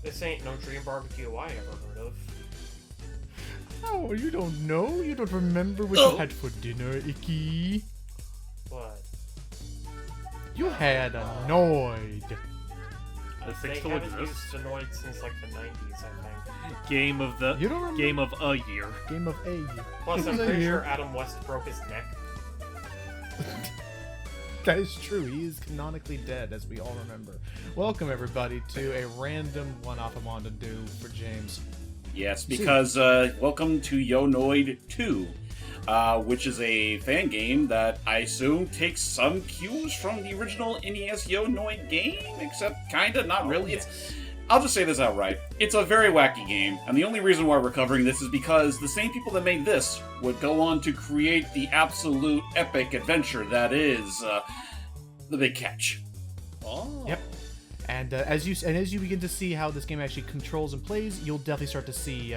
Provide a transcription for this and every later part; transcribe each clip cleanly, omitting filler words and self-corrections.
This ain't no dream barbecue I ever heard of. Oh, you don't know? You don't remember what you had for dinner, Icky? What? You had a Noid. They haven't used Noid since like the 90s, I think. Game of the You don't remember? game of a year. Game of A. Plus, I'm pretty sure Adam West broke his neck. That is true. He is canonically dead, as we all remember. Welcome, everybody, to a random one-off I wanted to do for James. Yes, because welcome to Yo Noid 2, which is a fan game that I assume takes some cues from the original NES Yo Noid game, except kinda, not really. I'll just say this outright. It's a very wacky game, and the only reason why we're covering this is because the same people that made this would go on to create the absolute epic adventure that is The Big Catch. Oh. Yep. And as you begin to see how this game actually controls and plays, you'll definitely start to see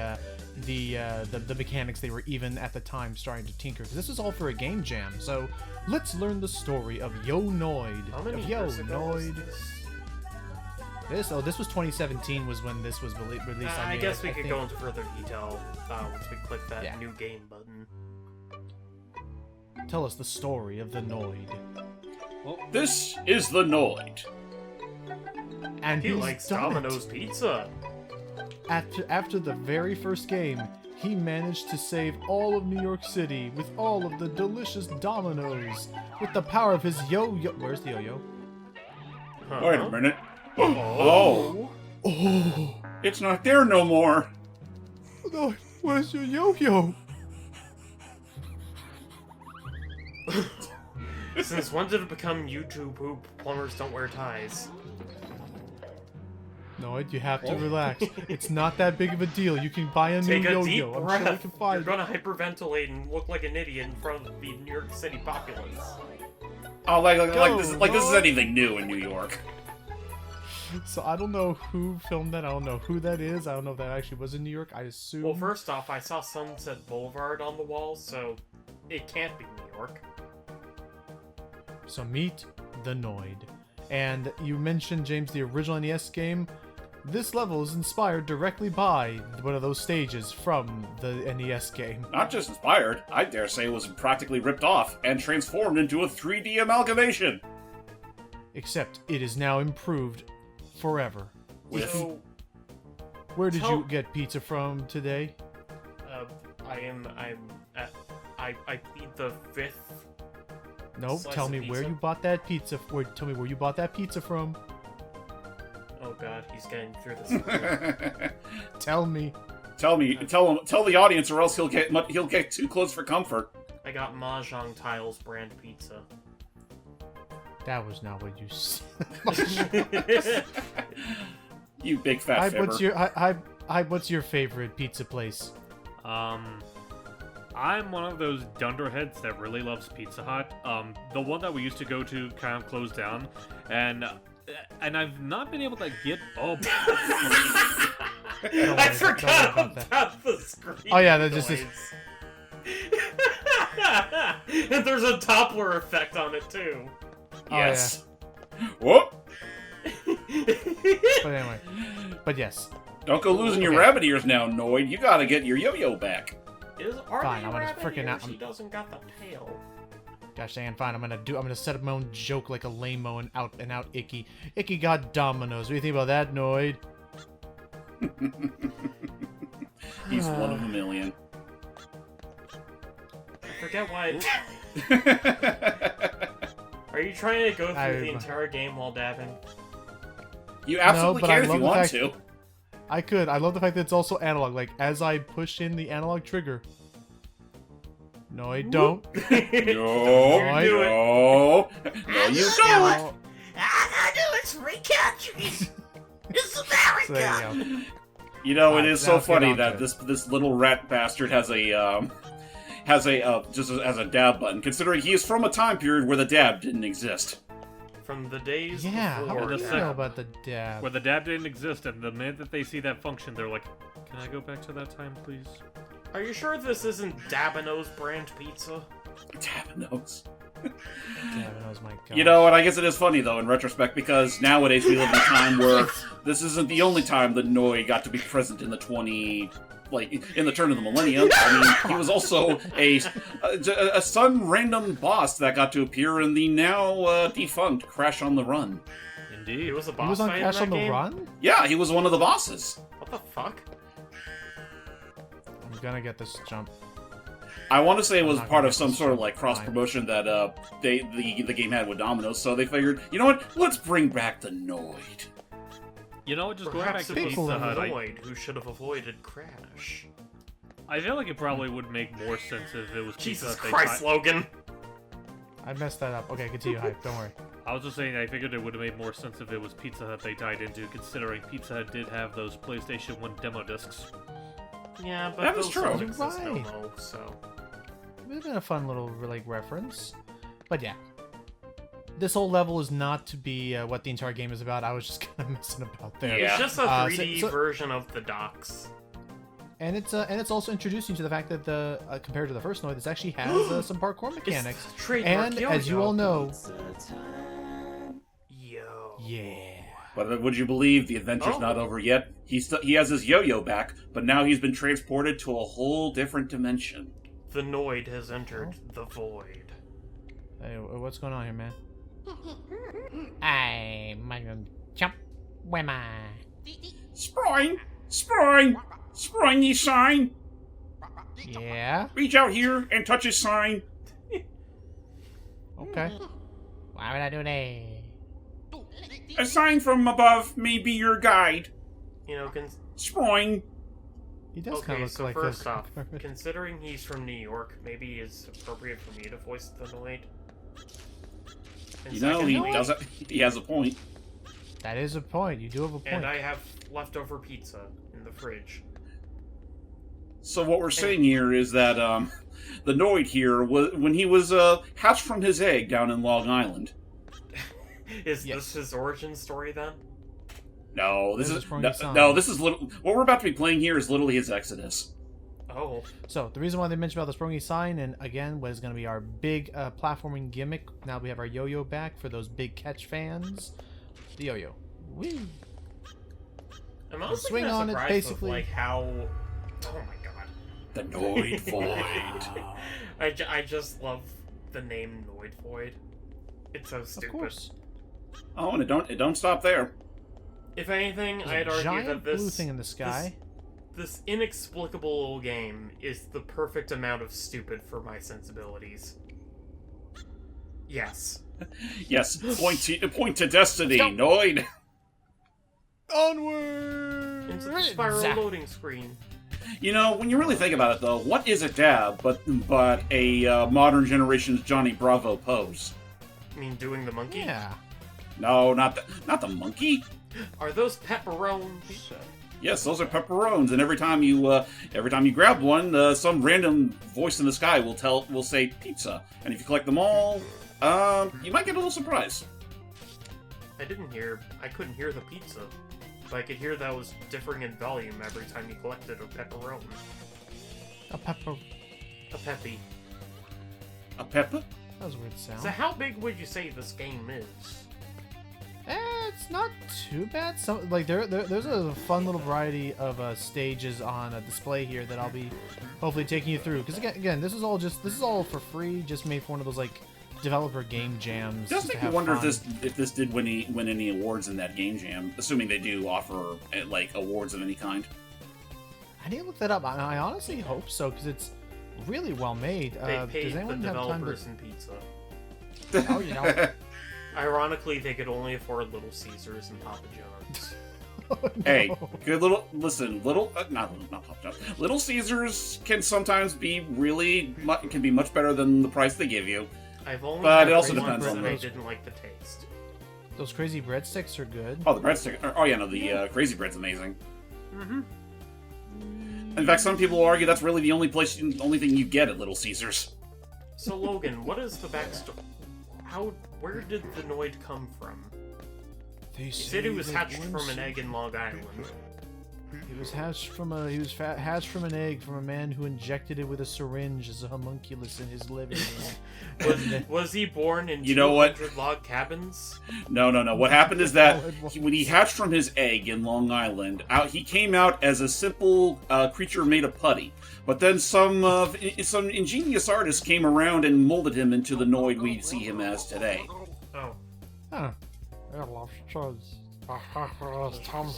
the mechanics they were even at the time starting to tinker. Because this was all for a game jam. So let's learn the story of Yo Noid. How many Yo years ago was Noid. this? This was 2017 was when this was released. I guess we could go into further detail once we click that new game button. Tell us the story of the Noid. Well, this is the Noid. And He he's likes done it. Domino's Pizza. After the very first game, he managed to save all of New York City with all of the delicious Dominoes with the power of his yo-yo. Where's the yo-yo? Wait a minute. Oh. Oh, It's not there no more. no, where's your yo-yo? Since when did it become YouTube who plumbers don't wear ties? No, you have to relax. It's not that big of a deal. You can buy a new Take a yo-yo. deep I'm sure we breath. can You're find. gonna hyperventilate and look like an idiot in front of the New York City populace. Oh, like this is anything new in New York. So I don't know who filmed that. I don't know who that is. I don't know if that actually was in New York. I assume. Well, first off, I saw Sunset Boulevard on the wall, so it can't be New York. So meet the Noid. And you mentioned, James, the original NES game. This level is inspired directly by one of those stages from the NES game. Not just inspired, I dare say it was practically ripped off and transformed into a 3D amalgamation. Except it is now improved forever. So, Where did you get pizza from today? I plead the fifth. No, Slice tell of me where pizza? you bought that pizza. Tell me where you bought that pizza from. Oh god, he's getting through this. Tell me. Tell the audience, or else he'll get too close for comfort. I got Mahjong Tiles brand pizza. That was not what you said. You big fat fibber. What's your favorite pizza place? I'm one of those dunderheads that really loves Pizza Hut. The one that we used to go to kind of closed down, and I've not been able to get. Oh, I forgot about the screen. Oh yeah, that just is. And there's a Doppler effect on it too. Yes. Whoop! But anyway, but yes. Don't go losing your rabbit ears now, Noid. You gotta get your yo-yo back. Fine, I'm gonna frickin' out. She doesn't got the tail. Gosh dang, fine. I'm gonna set up my own joke like a lame-o and out Icky. Icky got Dominoes. What do you think about that, Noid? He's one of a million. I forget why. Are you trying to go through the entire game while dabbing? You absolutely but can I if love you the want fact- to. I could. I love the fact that it's also analog. Like, as I push in the analog trigger. Noid, don't. No, do it. no, you don't. I know it's free countries. It's America. So there you go. You know, it Alright, is now so let's get funny on that to it. this little rat bastard has a just as a dab button, considering he is from a time period where the dab didn't exist. From the days Yeah, how before. do you the know sec- about the dab? where the dab didn't exist, and the minute that they see that function, they're like, "Can I go back to that time, please?" Are you sure this isn't Domino's brand pizza? Domino's. Dominoes, my God. You know, and I guess it is funny though in retrospect because nowadays we live in a time where this isn't the only time the Noid got to be present in the in the turn of the millennium. I mean, he was also a sudden random boss that got to appear in the now defunct Crash on the Run. Indeed. He was a boss He was on fight Crash in on that the game? Run? Yeah, he was one of the bosses. What the fuck? I'm gonna get this jump. I want to say it was not part gonna of some get sort of this like cross fine. promotion that the game had with Domino's, so they figured, you know what? Let's bring back the Noid. You know, just going back Perhaps to it was People Pizza the Hut, Noid who should have avoided Crash. I feel like it probably would make more sense if it was Pizza Jesus Hut they Christ, tied- Logan! I messed that up. Okay, continue, Hype. Don't worry. I was just saying, I figured it would have made more sense if it was Pizza Hut they tied into, considering Pizza Hut did have those PlayStation 1 demo discs. Yeah, but That is those true. don't exist no Right. more, so... It would have been a fun little like reference. But yeah. This whole level is not to be what the entire game is about. I was just kind of messing about there. Yeah. It's just a Uh, 3D so- version of the docks. And it's also introducing to the fact that the compared to the first Noid, this actually has some parkour mechanics. It's trademark And yo-yo. as you all know, Yo. yeah. But would you believe the adventure's Oh. not over yet? He has his yo-yo back, but now he's been transported to a whole different dimension. The Noid has entered the void. Hey, what's going on here, man? I'm gonna jump. Where am I? Sproing! Sproing! Sproing ye sign! Yeah. Reach out here and touch his sign. Okay. Why would I do that? A sign from above may be your guide. You know, Sproing! He does kind okay, of look so like first this. off, considering he's from New York, maybe it's appropriate for me to voice the Noid. And You know, he secondly- doesn't. He has a point. That is a point. You do have a point. And I have leftover pizza in the fridge. So what we're saying here is that the Noid here was when he was hatched from his egg down in Long Island. Is Yes. this his origin story then? No, this This is is from no, his son. no, this is what we're about to be playing here is literally his exodus. Oh. So the reason why they mentioned about the Sprongy sign, and again, what is going to be our big platforming gimmick. Now we have our yo-yo back for those big catch fans. The yo-yo. Woo! I'm honestly Swing kinda on it, surprised basically. with, like, how... Oh my god. The Noid Void. I just love the name Noid Void. It's so stupid. Of course. Oh, and it don't stop there. If anything, There's I'd a argue giant that this... blue thing in the sky. This inexplicable little game is the perfect amount of stupid for my sensibilities. Yes. Yes, point to destiny, Noid. Onward! Into the spiral Zap. loading screen. You know, when you really think about it, though, what is a dab but a modern generation's Johnny Bravo pose? I mean, doing the monkey? Yeah. No, not the monkey. Are those pepperonis? Yes, those are pepperones, and every time you grab one, some random voice in the sky will say pizza, and if you collect them all, you might get a little surprise. I couldn't hear the pizza. But I could hear that was differing in volume every time you collected a pepperoni. A pepper. A peppy. A pepper? That was a weird sound. So how big would you say this game is? It's not too bad. Some like there's a fun little variety of stages on a display here that I'll be hopefully taking you through. Because again, this is all for free, just made for one of those like developer game jams. Does to make me have wonder fun. if this did win any awards in that game jam, assuming they do offer like awards of any kind. I need to look that up. I honestly hope so because it's really well made. They Does paid the anyone have time developers to? in pizza. Oh, you know. Ironically, they could only afford Little Caesars and Papa John's. Oh, no. Hey, good little not Pop John's. Little Caesars can sometimes be can be much better than the price they give you. I've only But had it also three depends ones on and I those. didn't like the taste. Those crazy breadsticks are good. Oh, the breadstick. Oh yeah, no, the crazy bread's amazing. Mm-hmm. In fact, some people will argue that's really the only thing you get at Little Caesars. So Logan, what is the backstory? Where did the Noid come from? They You said he was hatched from an egg in Long Island. He was hatched from hatched from an egg from a man who injected it with a syringe as a homunculus in his living room. Was he born in You know what? 200 log cabins? No. What happened is that when he hatched from his egg in Long Island, he came out as a simple creature made of putty. But then some ingenious artist came around and molded him into the Noid we see him as today. Oh. Huh. There's tons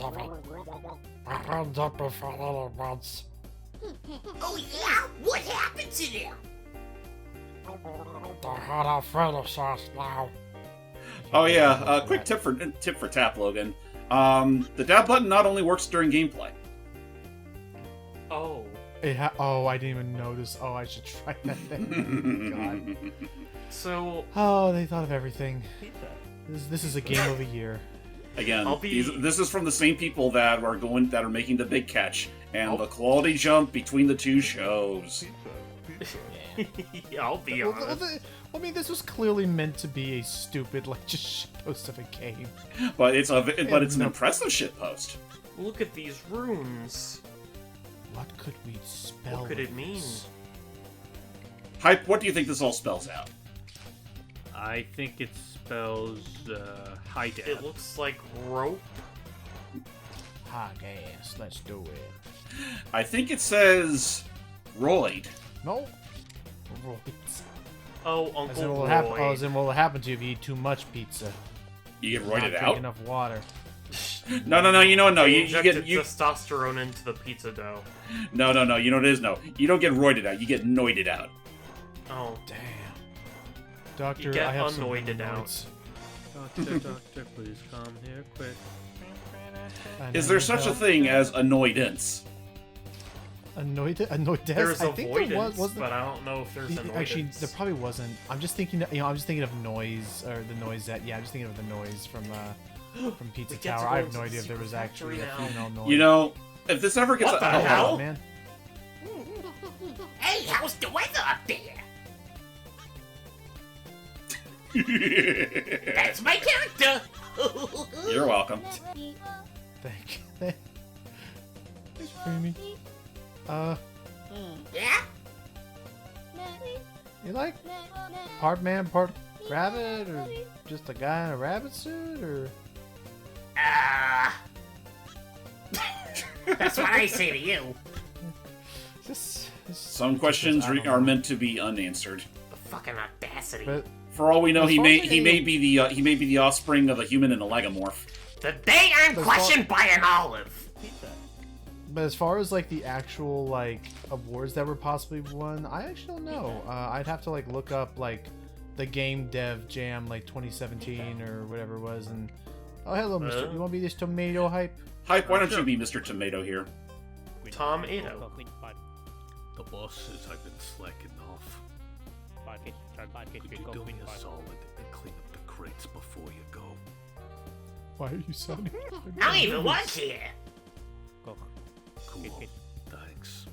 of it. I heard up before little once. Oh yeah? What happened to them? They're hot Alfredo sauce now. Oh yeah, quick tip for tap, Logan. The dab button not only works during gameplay. Oh. Oh, I didn't even notice. Oh, I should try that thing. God. So. Oh, they thought of everything. This is a game of a year. Again, this is from the same people that are making the big catch, and the quality jump between the two shows. I'll be honest. I mean, this was clearly meant to be a stupid, like, just shitpost of a game. But it's an impressive shitpost. Look at these runes. What could we spell? What could it mean? Hype, what do you think this all spells out? I think it spells high dab. It looks like rope. Hot gas. Let's do it. I think it says Roid. No. Right. Oh, Uncle As in, Roy. what will happen to you if you eat too much pizza? You get Not roided drink out? enough water. No. They You injected get testosterone into the pizza dough. No. You know what it is? No, you don't get roided out. You get noided out. Oh. Damn. Doctor, You get I have some annoyed out. noids. Doctor, please come here quick. Is there such a thing as annoyance? Annoyed? There's I think there avoidance, wasn't but I don't know if there's annoyance. Actually, there probably wasn't. I'm just thinking, I'm just thinking of noise, or the noisette. Yeah, I'm just thinking of the noise from Pizza We get to Tower. go I have into no the idea if there was secret actually a factory female noise. You know, if this ever gets What the out of hell? Oh, man. Hey, how's the weather up there? That's my character. You're welcome. Thank you. It's creamy. Yeah? You like part man, part rabbit, or just a guy in a rabbit suit, or? That's what I say to you. Some questions are meant to be unanswered. The fucking audacity. But For all we know, As he far may as he I may know- be the offspring of a human and a legomorph. The day I'm As questioned by an olive. But as far as like the actual like awards that were possibly won, I actually don't know. I'd have to like look up like the Game Dev Jam like 2017 or whatever it was. And oh, hello, Mister. You want to be this tomato hype? Hype, why don't you be Mr. Tomato here? Tom Ado. The boss says I've been slacking off. Could you do me a solid and clean up the crates before you go? Why are you sounding? I don't even work here. Cool. Thanks.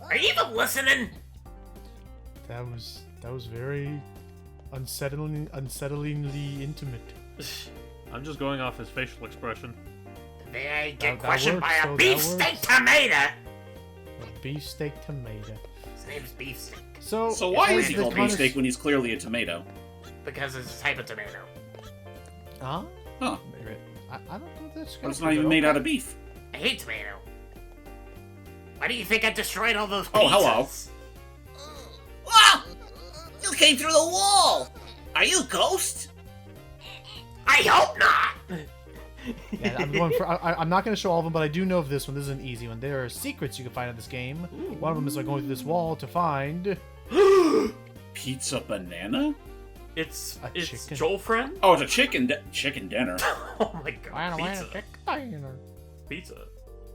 Are you even listening? That was very unsettlingly intimate. I'm just going off his facial expression. The day I get That questioned works, by so a that beefsteak works. tomato. A beefsteak tomato. His name's Beefsteak. So why is he the called beefsteak when he's clearly a tomato? Because it's a type of tomato. Huh? Huh? I don't know if that's. But it's not even made out of beef. I hate tomato. Why do you think I destroyed all those pizzas? Oh, hello. Ah! You came through the wall! Are you a ghost? I hope not! Yeah, I'm going for. I'm not going to show all of them, but I do know of this one. This is an easy one. There are secrets you can find in this game. One of them is like going through this wall to find. Pizza banana? It's A chicken. Joel Friend? Oh, it's a chicken dinner. Oh my god. Pizza. Pizza.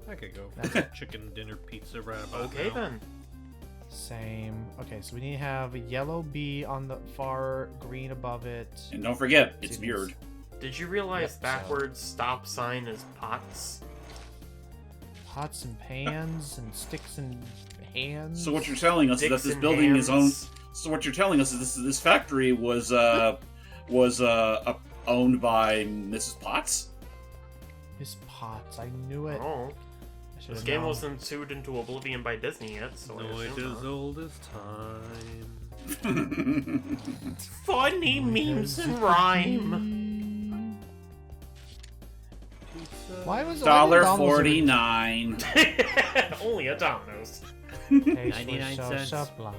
I could go for a chicken dinner pizza right about Okay now. then. Same. Okay, so we need to have a yellow bee on the far, green above it. And don't forget, it's mirrored. Did you realize Yep, so- backwards stop sign is pots? Pots and pans and sticks and hands. So what you're telling us is that Dicks this and building is owned. hands. So what you're telling us is this factory was owned by Mrs. Potts. Miss Potts, I knew it. Oh. I should've This game known. wasn't sued into oblivion by Disney yet, so I Noid assume as not. old as time. Funny memes and rhyme. Why was $1.49. Only a Domino's. 99 so cents. sublime.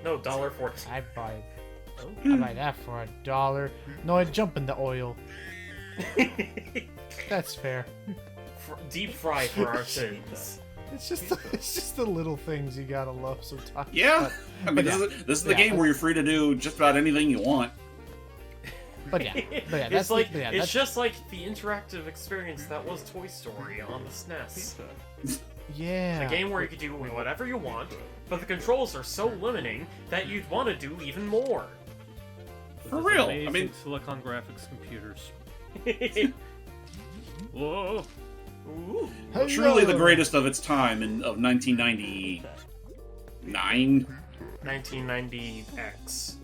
No, $1.40. I buy that for $1. No, I jump in the oil. That's fair. Deep fry for our sins. It's just the little things you gotta love sometimes. Yeah. I mean, but this is the game where you're free to do just about anything you want. But yeah, It's like it's just like the interactive experience that was Toy Story on the SNES. yeah. A game where you could do whatever you want, but the controls are so limiting that you'd want to do even more. For Those real. amazing I mean, Silicon Graphics computers. Whoa. Ooh. truly the greatest of its time of 1999. 1990X.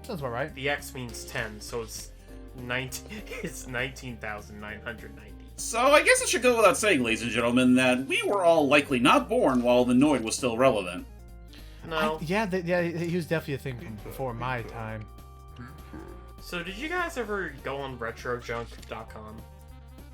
Sounds about right. The X means 10, so it's 19,990. So I guess it should go without saying, ladies and gentlemen, that we were all likely not born while the Noid was still relevant. No. He was definitely a thing from before my time. So did you guys ever go on retrojunk.com?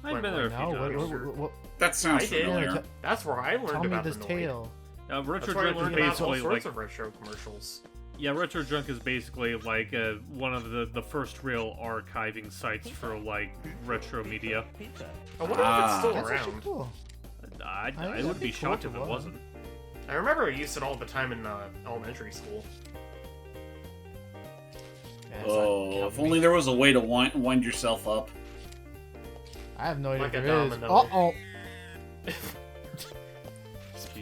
I've been there a few No, times. what, That sounds I did. familiar. That's where I learned tell me about this the Noid. tale. That's Retro where I Junk is learned about all basically sorts like of retro commercials. Retro Junk is basically like one of the first real archiving sites for like retro media. I wonder if it's still That's actually around. cool. I that'd would be be cool shocked if if it it was. wasn't. I remember I used it all the time in elementary school. Yeah, it's Oh, like, if only there was a way to wind yourself up. I have no idea Like if a there is. domino. Uh-oh.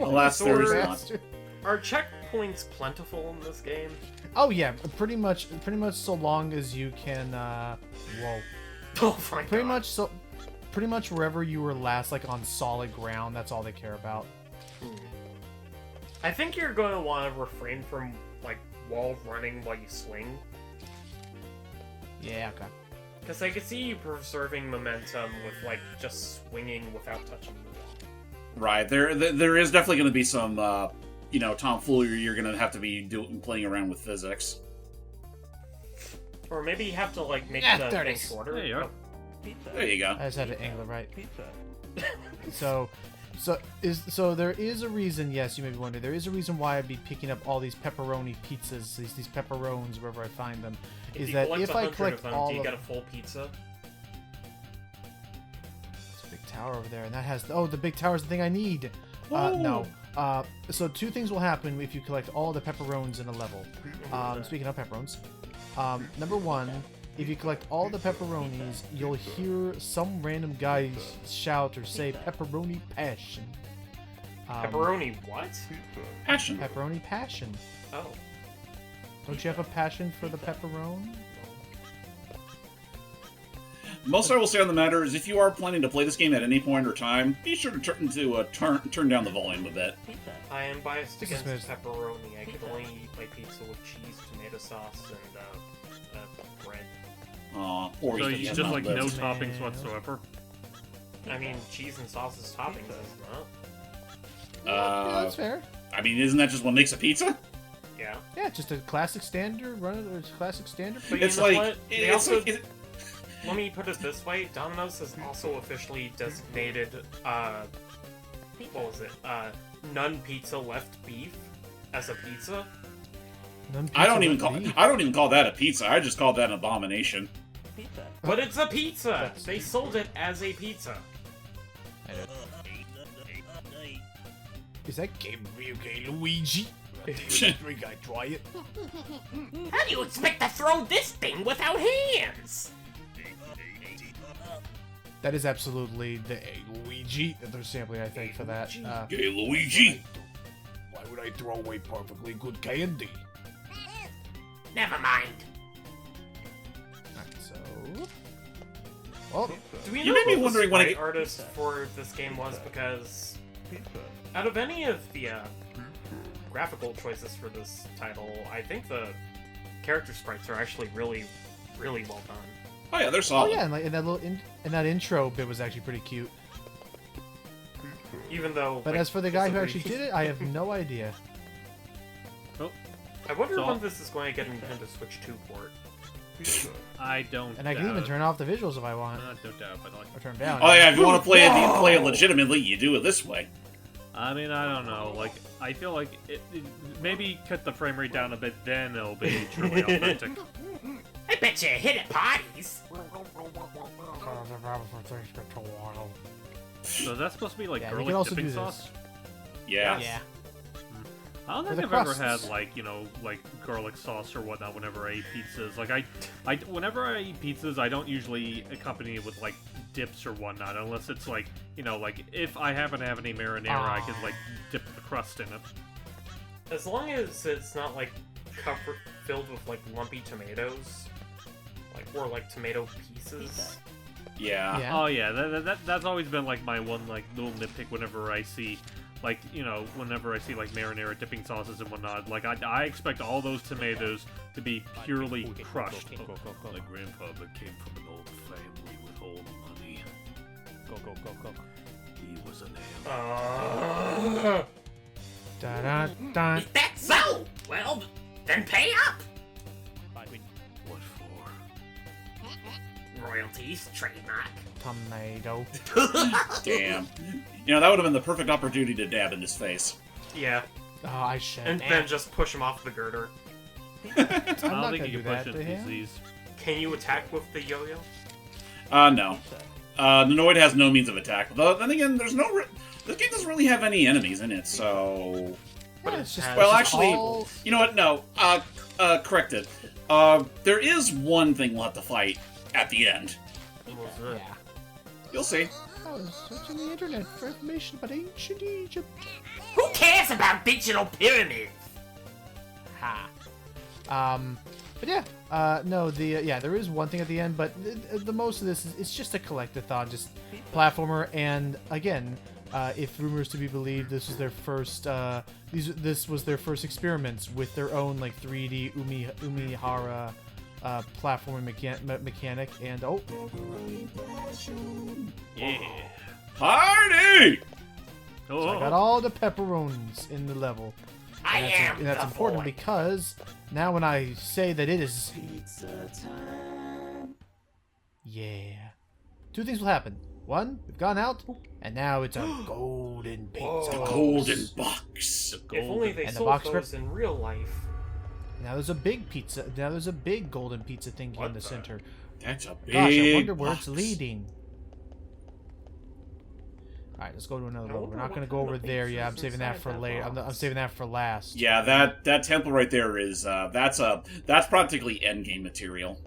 Alas, there is Sword. not. Are checkpoints plentiful in this game? Oh yeah, pretty much so long as you can whoa. Oh my Pretty god. much wherever you were last, like on solid ground, that's all they care about. I think you're going to want to refrain from like wall running while you swing, Yeah, okay. because I could see you preserving momentum with like just swinging without touching the wall. Right, there is definitely going to be some, tomfoolery. You're going to have to be playing around with physics. Or maybe you have to like make Yeah, the there it thing is. shorter. There you are. There you go. I just had to angle it right. So there is a reason. Yes, you may be wondering. There is a reason why I'd be picking up all these pepperoni pizzas, these pepperones wherever I find them. Is you that collect if I 100 collect of them, all do you of get a full pizza? There's a big tower over there, and that has the big tower is the thing I need. No. So two things will happen if you collect all the pepperones in a level. Speaking of pepperones, number one, if you collect all the pepperonis, you'll hear some random guy shout or say "pepperoni passion." Pepperoni what? Passion. Pepperoni passion. Oh. Don't you have a passion for the pepperoni? Most I will say on the matter is, if you are planning to play this game at any point or time, be sure to turn down the volume a bit. I am biased This is against Miss- pepperoni. I could only eat my pizza with cheese, tomato sauce, and bread. Or So you you can just like no live. toppings whatsoever. I mean, cheese and sauce is toppings, isn't Yeah, that's fair. I mean, isn't that just what makes a pizza? it? Yeah. Yeah, just a classic standard. Classic standard. But It's you know like what? They it's also, like let me put it this way: Domino's has also officially designated, what was it? None pizza left beef as a pizza. I don't even call that a pizza. I just call that an abomination. But it's a pizza. They sold it as a pizza. Is that Gabriel Luigi? Drink, I try it. How do you expect to throw this thing without hands? That is absolutely the Luigi that they're sampling, I think, for that. Gay Luigi. Why would I throw away perfectly good candy? Never mind. So, well, Do we You know may be who wondering the when sprite artist for this game was? Because out of any of the graphical choices for this title, I think the character sprites are actually really, really well done. Oh yeah, they're oh solid. yeah, and like in that little in that intro bit was actually pretty cute. Even though, But like, as for the guy who it's a actually did it, I have no idea. Oh, I wonder So- when this is going to get a Nintendo Switch 2 port. I don't. And I can even turn off the visuals if I want. No doubt, but like, Or turn them down. Oh yeah, if you want to play it legitimately, you do it this way. I mean, I don't know. Like, I feel like maybe cut the frame rate down a bit, then it'll be truly authentic. I bet you hit at parties. The battle for things get too wild. So that's supposed to be like Yeah, you garlic can also dipping do sauce. this. Yeah. Yeah. I don't For think the I've ever crusts. had like like garlic sauce or whatnot whenever I eat pizzas. Like whenever I eat pizzas, I don't usually accompany it with like dips or whatnot, unless it's like like if I happen to have any marinara, I can like dip the crust in it. As long as it's not like filled with like lumpy tomatoes, or like tomato pieces. Yeah. Yeah. Oh yeah, that's always been like my one like little nitpick whenever I see. Like, whenever I see, like, marinara dipping sauces and whatnot, like, I expect all those tomatoes to be purely crushed. My grandfather came from an old family with old money. Go. He was an ale. Da-da-da. Is that so? Well, then pay up. What for? Royalties, trademark. Tomato. Damn. That would have been the perfect opportunity to dab in his face. Yeah, Oh, I should. and then just push him off the girder. I'm I not don't gonna think do you can that push to into him. these. Can you attack with the yo-yo? No. The Noid has no means of attack. Though, then again, this game doesn't really have any enemies in it, so... But Yeah, it's just- just Well, just actually, all- you know what? No. Corrected. There is one thing we'll have to fight at the end. Yeah. You'll see. I was searching the internet for information about ancient Egypt. Who cares about digital pyramids? Ha. But yeah, no, there is one thing at the end, but the most of this is it's just a collectathon, just platformer, and again, if rumors to be believed, this was their first, this was their first experiments with their own like 3D Umihara platforming mechanic, and oh, Yeah. Party! so I got all the pepperonis in the level. I am And that's the important void. because now when I say that it is yeah, two things will happen. One, we've gone out, and now it's a golden pizza. The box. golden box. If only they And the sold box those in real life. Now there's a big pizza. Now there's a big golden pizza thingy What in the the- center. That's a big Gosh, I wonder where box. it's leading. All right, let's go to another I level. wonder We're not what gonna go kind over of there pizza yet. I'm is saving that inside for that later. I'm box. saving that for last. Yeah, that temple right there is that's practically endgame material.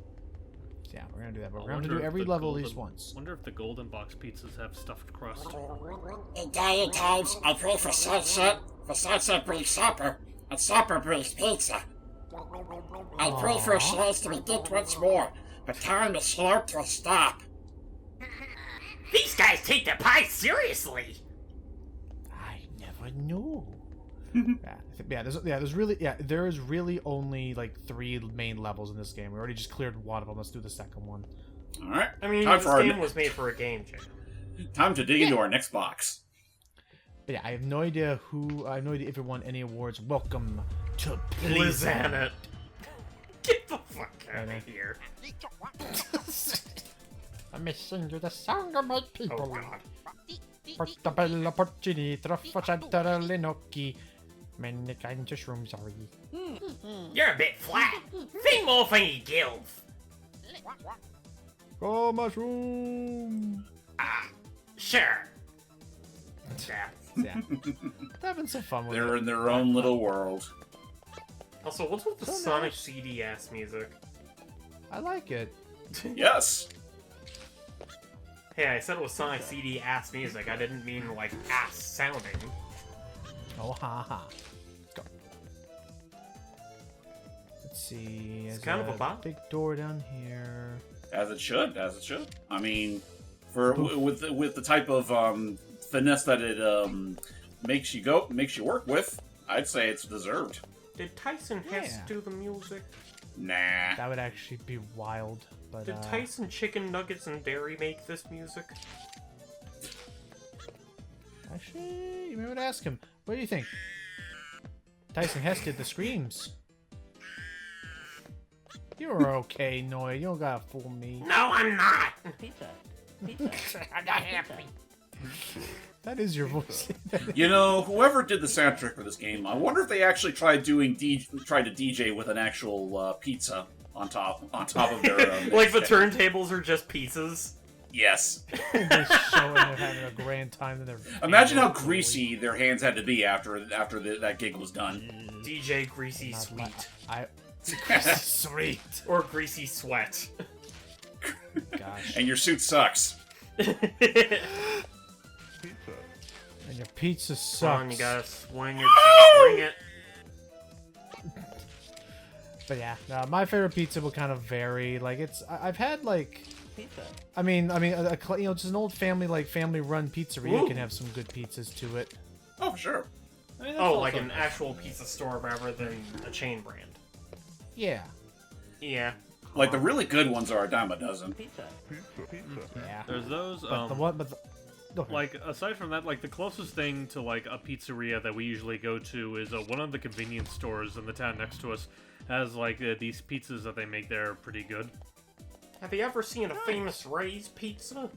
Yeah, we're gonna do that. But I we're gonna wonder do if every the level at golden- least once. Wonder if the golden box pizzas have stuffed crust. In diet times, I pray for sunset brings supper, and supper brings pizza. I pray for a slice to be dipped once more, but time is slurped to a stop. These guys take their pie seriously. I never knew. There is really only like 3 main levels in this game. We already just cleared one of them. Let's do the second one. All right. I mean, time this for our game was made for a game jam. time to dig into our next box. But yeah, I have no idea if it won any awards. Welcome to Plizz Plizz Anet. Anet. Get the fuck out know. of here. Let me sing you the song of my Oh people. god. Portabella porcini, troffacentara le nocchi. Many kinds of shrooms are ye. You're a bit flat. Think more for your gills. Go mushroom. Sure. Yeah, having some fun with They're it. in their own little world. Also, what's with the So Sonic nice. CD ass music? I like it. Yes. Hey, I said it was Sonic CD ass music. I didn't mean like ass sounding. Oh, ha ha. Let's go. Let's see. It's There's kind of a bop. big door down here. As it should. As it should. I mean, with the type of finesse that it makes you work with, I'd say it's deserved. Did Tyson Hess Yeah. do the music? Nah. That would actually be wild. But Did Tyson Chicken Nuggets and Dairy make this music? actually, you might want to ask him. What do you think? Tyson Hess did the screams. You're okay, Noid. You don't gotta fool me. No, I'm not. I'm not happy. That is your voice. You know, whoever did the soundtrack for this game, I wonder if they actually tried to DJ with an actual pizza on top of their. Like the turntables are just pizzas. Yes. They're showing they're having a grand time. And they're Imagine how greasy their hands had to be after that gig was done. DJ Greasy Sweet. Sweet. Or Greasy Sweat. Gosh. And your suit sucks. And your pizza Come sucks. on, you gotta swing it, swing it. But yeah, my favorite pizza will kind of vary. Like I've had like, I mean, just an old family-run pizzeria can have some good pizzas to it. Oh, sure. I mean, that's Oh, also like an nice. actual pizza store rather than a chain brand. Yeah. Yeah. Like the really good ones are a dime a dozen. Yeah. There's those. But the one, go ahead. Like, aside from that, like, the closest thing to, like, a pizzeria that we usually go to is one of the convenience stores in the town next to us has, like, these pizzas that they make there are pretty good. Have you ever seen a famous Ray's pizza?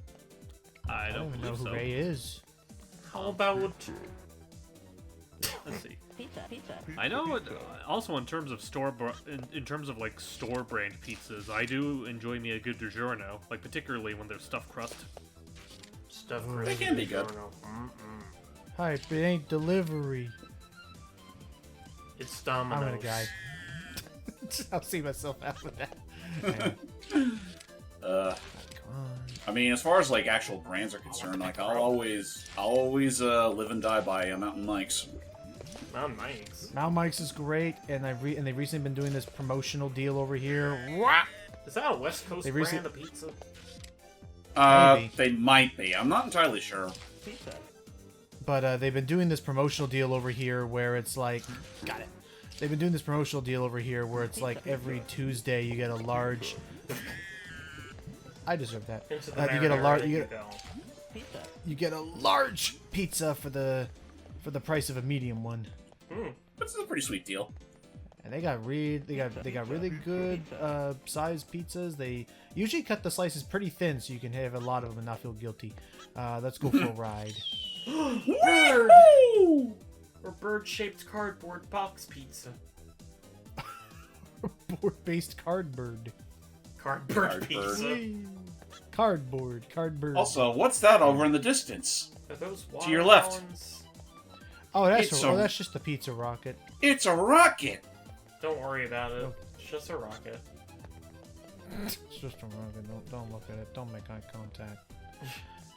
I I don't don't even know believe who so. Ray is. How about... Let's see. I know. Also, in terms of in terms of like store brand pizzas, I do enjoy me a good DiGiorno, like particularly when there's stuffed crust. Stuff They crazy can be good. DiGiorno. Hype, it ain't delivery. It's Domino's. I'm gonna guy. I'll see myself out with that. Come on. I mean, as far as like actual brands are concerned, like I'll always live and die by Mountain Mike's. Mountain Mike's. Mount Mike's is great, and they've recently been doing this promotional deal over here. What? Is that a West Coast They brand of pizza? Maybe. They might be. I'm not entirely sure. But they've been doing this promotional deal over here where it's like, got it. They've been doing this promotional deal over here where it's like every Tuesday you get a large. I deserve that. Into the You get a large. marinara You get a large pizza for the price of a medium one. This is a pretty sweet deal. And they got really good sized pizzas. They usually cut the slices pretty thin so you can have a lot of them and not feel guilty. Let's go for a ride. Bird! Or bird-shaped cardboard box pizza. Board-based cardboard. Cardboard pizza. Cardboard. Also, what's that over in the distance? Are those To your left. watermelons? Oh, It's a- that's just the pizza rocket. It's a rocket! Don't worry about it. It's just a rocket. It's just a rocket. Don't look at it. Don't make eye contact.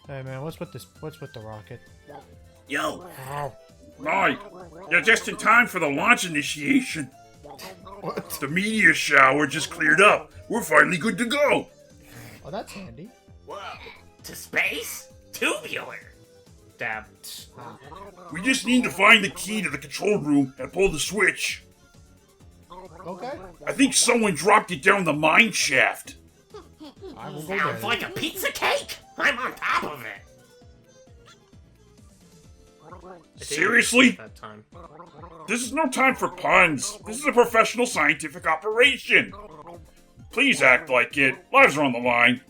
Hey man, what's with the rocket? Yo, Right. You're just in time for the launch initiation. What? The meteor shower just cleared up. We're finally good to go. Oh, that's handy. to space? Tubular. Dab. We just need to find the key to the control room and pull the switch. Okay. I think someone dropped it down the mine shaft. I will go Sounds there. like a pizza cake. I'm on top of it. I did Seriously? That time. This is no time for puns. This is a professional scientific operation. Please act like it. Lives are on the line.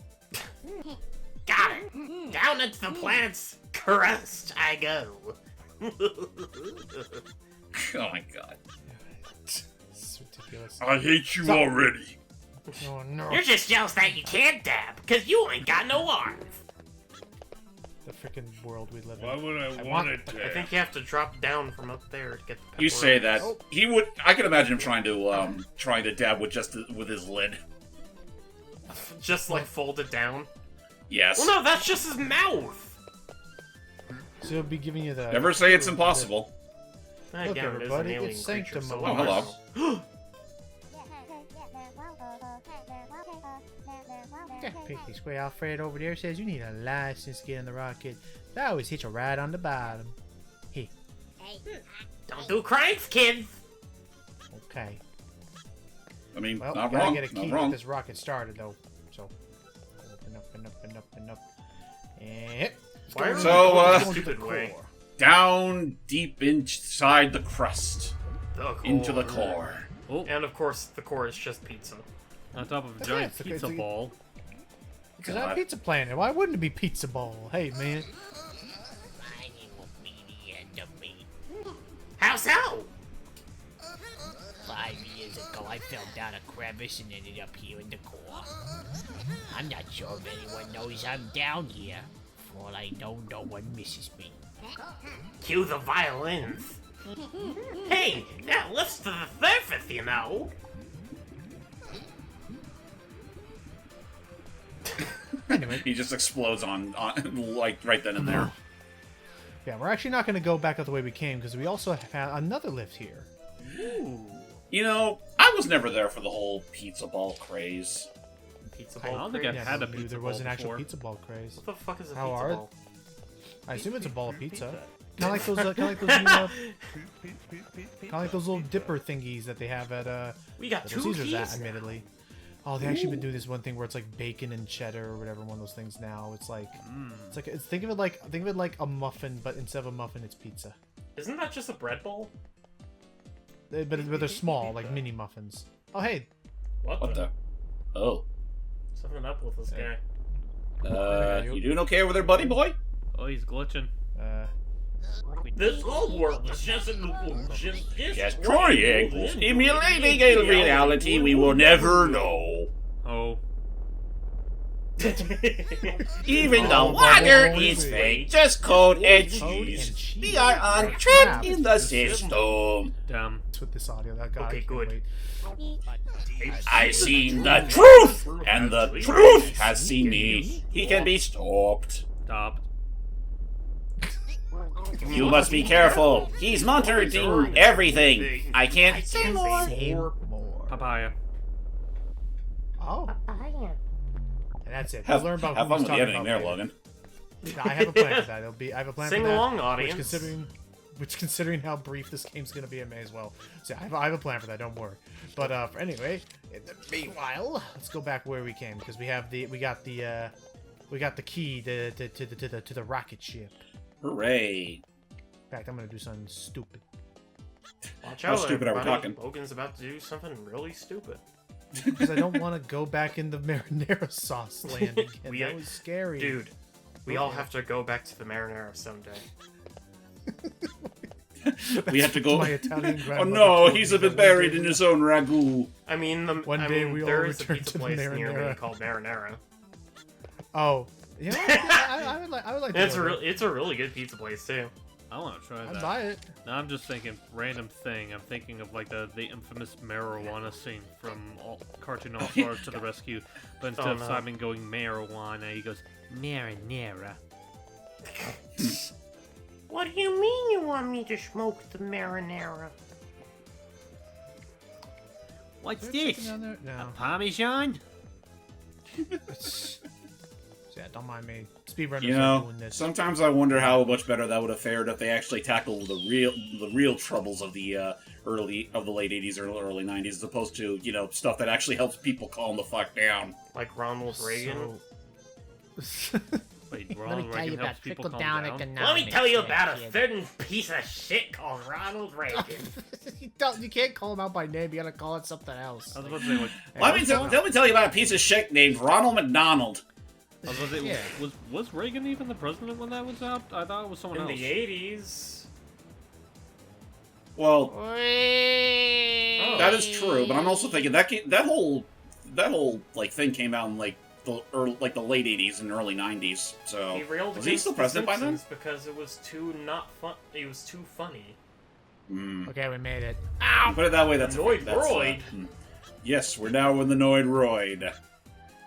Got it. Down into the planet's crust I go. Oh my god. It's ridiculous. I hate you So- already. Oh no. You're just jealous that you can't dab, because you ain't got no arms. The freaking world we live in. Why would I want want it it I think you have to drop down from up there to get the pepperoni. You say that. He would. I can imagine him trying to dab with with his lid. Just like fold it down. Yes. Well, no, that's just his mouth. So he'll be giving you the. Never say it's impossible. Again, it is an everybody, alien it's creature, so sanctimony. Oh, hello. Pinky Square Alfred over there says you need a license to get in the rocket. That always hit you right on the bottom. Hey, Don't do cranks, kids. okay. I mean, Well, not gotta wrong. get a key Not to wrong. get this rocket started though. So open up and up and up and up. And Why are So, we going the uh, stupid way? Down deep inside the crust, The core. into the core. And of course, the core is just pizza. On top of a Yeah, giant it's a- pizza it's a- ball. Because I'm Pizza Planet. Why wouldn't it be Pizza Ball? Hey, man. Mine will be the end of me. How so? 5 years ago, I fell down a crevice and ended up here in the core. I'm not sure if anyone knows I'm down here. For all I know, no one misses me. Cue the violins. Hey, that lifts to the surface, you know. Anyway. He just explodes on like right then and there. Yeah, we're actually not going to go back out the way we came because we also have another lift here. Ooh. You know, I was never there for the whole pizza ball craze. Pizza I ball. don't think craze? I've had a Knew pizza there ball was an actual before. pizza ball craze. What the fuck is a How pizza are- ball? I assume it's a ball of pizza. Kind of like those, kind of like those little dipper thingies that they have at We got Little two Caesars. keys. Admittedly. Oh, they actually been doing this one thing where it's like bacon and cheddar or whatever. One of those things now. It's like, think of it like a muffin, but instead of a muffin, it's pizza. Isn't that just a bread bowl? But they're small, like mini muffins. Oh hey, What the? Oh. Something up with this guy. You doing okay over there, buddy boy? Oh, he's glitching. This whole world is just an illusion. Just triangle stimulating a reality we will never know. Oh. Even the Oh, water oh, is oh, fake, just code and Code and cheese. cheese. We are on Crap. trapped in the system. Damn. it's with this audio. That guy. Okay, I can't good. wait. I seen the truth, and the truth has seen me. He can be stopped. Stop. You must be careful. He's monitoring everything. I can't say more. Say more. Papaya. Oh. And that's it. Have, We'll learn about have who fun he's with the talking editing about there, later. Logan. I have a plan for that. I have a plan Sing for that. along, audience. Which considering how brief this game's gonna be, I may as well. So I have a plan for that. Don't worry. But anyway, in the meanwhile, let's go back where we came because we got the key to the rocket ship. Hooray. In fact, I'm gonna do something stupid. Watch How out, stupid are we everybody. talking? Logan's about to do something really stupid. Because I don't want to go back in the marinara sauce land again. That was scary. Dude, we all have to go back to the marinara someday. We have to go. My Italian Oh grandmother no, told he's me a bit that one buried day in his own ragu. I mean, there is a return pizza to the place near me marinara. called Marinara. Oh, you know, I would like to. It's go there. it's a really good pizza place too. I want to try I'd that. buy it. No, I'm just thinking random thing. I'm thinking of like the infamous marijuana scene from Cartoon All Stars to the Rescue. But instead of no. Simon going marijuana, he goes marinara. What do you mean you want me to smoke the marinara? What's Is there chicken this? down there? No. Parmesan? Yeah, don't mind me. Speedrunners You are know, doing this. sometimes I wonder how much better that would have fared if they actually tackled the real troubles of the late '80s or early '90s, as opposed to stuff that actually helps people calm the fuck down. Like Ronald Reagan? Wait, Let me Ronald tell you Reagan about helps people calm trickle-down down? economics. Let me tell you there, about a kid. certain piece of shit called Ronald Reagan. You can't call him out by name. You gotta call it something else. I was about to say, like, Let me tell you about a piece of shit named Ronald McDonald. I was about to say, Yeah. was Reagan even the president when that was out? I thought it was someone In else. the 80s. Well, Oh. that is true, but I'm also thinking that whole like thing came out in like the late '80s and early '90s. So He railed was he against still the president by then? Simpsons because it was too not fun. It was too funny. Okay, we made it. Put it that way. That's Noid that's, Void. Yes, we're now in the Noid Void.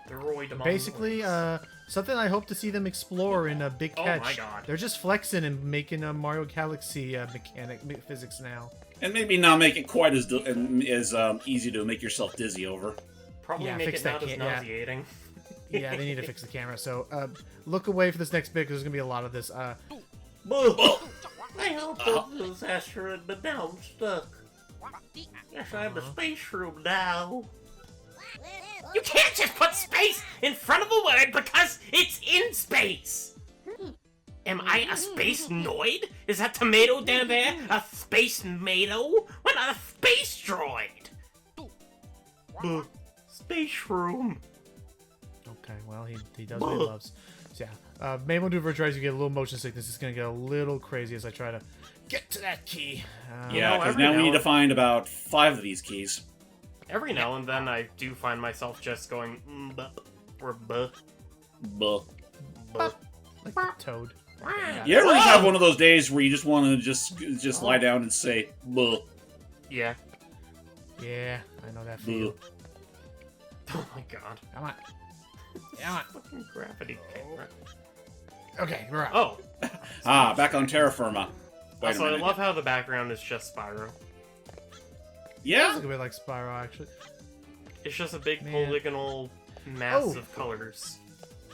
The Roy Demon Basically, Voice. something I hope to see them explore in a Big Oh Catch. my God. They're just flexing and making a Mario Galaxy physics now. And maybe not make it quite as easy to make yourself dizzy over. Probably yeah, make fix it that not as kid, yeah. nauseating. Yeah, they need to fix the camera. So, look away for this next bit because there's gonna be a lot of this. I helped up this asteroid, but now I'm stuck. Yes, I'm a space room now. You can't just put space in front of a word because it's in space! Am I a space noid? Is that tomato down there a space tomato? We're not a space droid! space room. Okay, well, he does what he loves. So yeah, maybe we'll do virtual reality. You get a little motion sickness. It's gonna get a little crazy as I try to get to that key. Yeah, because every now we now need to and- find about 5 of these keys. Every now and then, I do find myself just going buh, or buh, Buh. buh. like the toad. You ever just have one of those days where you just want to just lie down and say buh? Yeah. Yeah, I know that feel. Oh my god. Come on. Come on. Fucking gravity camera. Okay, we're out. Oh. Ah, back on terra firma. Wait a Also, I minute. love how the background is just Spyro. Yeah? It's a bit like Spyro, actually. It's just a big Man. polygonal mass of colors.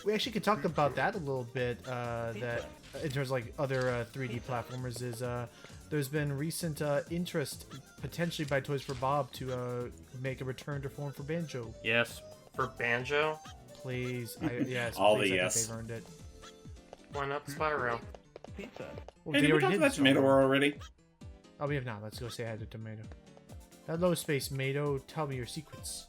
We actually could talk about that a little bit. That in terms of like other 3D platformers is there's been recent interest potentially by Toys for Bob to make a return to form for Banjo. Yes. For Banjo, Please, yes, All please, the I think yes. they've earned it. why not Spyro? Well, Hey, did we talk about Tomato War already? Oh, we have not. Let's go say hi to Tomato. Hello, Space Mato. Tell me your secrets.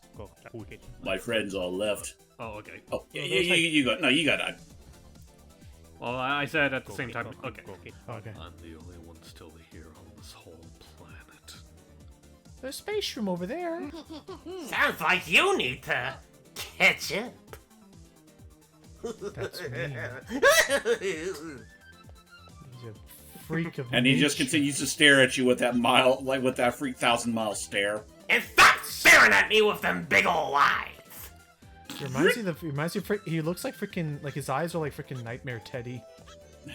My friends all left. Oh, okay. Oh, you got... No, you got that. Well, I said at the same time. Okay. Okay. I'm the only one still here on this whole planet. There's a space room over there. Sounds like you need to catch up. That's me. He's a freak of And he just nature. continues to stare at you with that with that freak 1,000-mile stare. And stop staring at me with them big ol' eyes. He reminds me of he looks like freaking, like his eyes are like freaking Nightmare Teddy.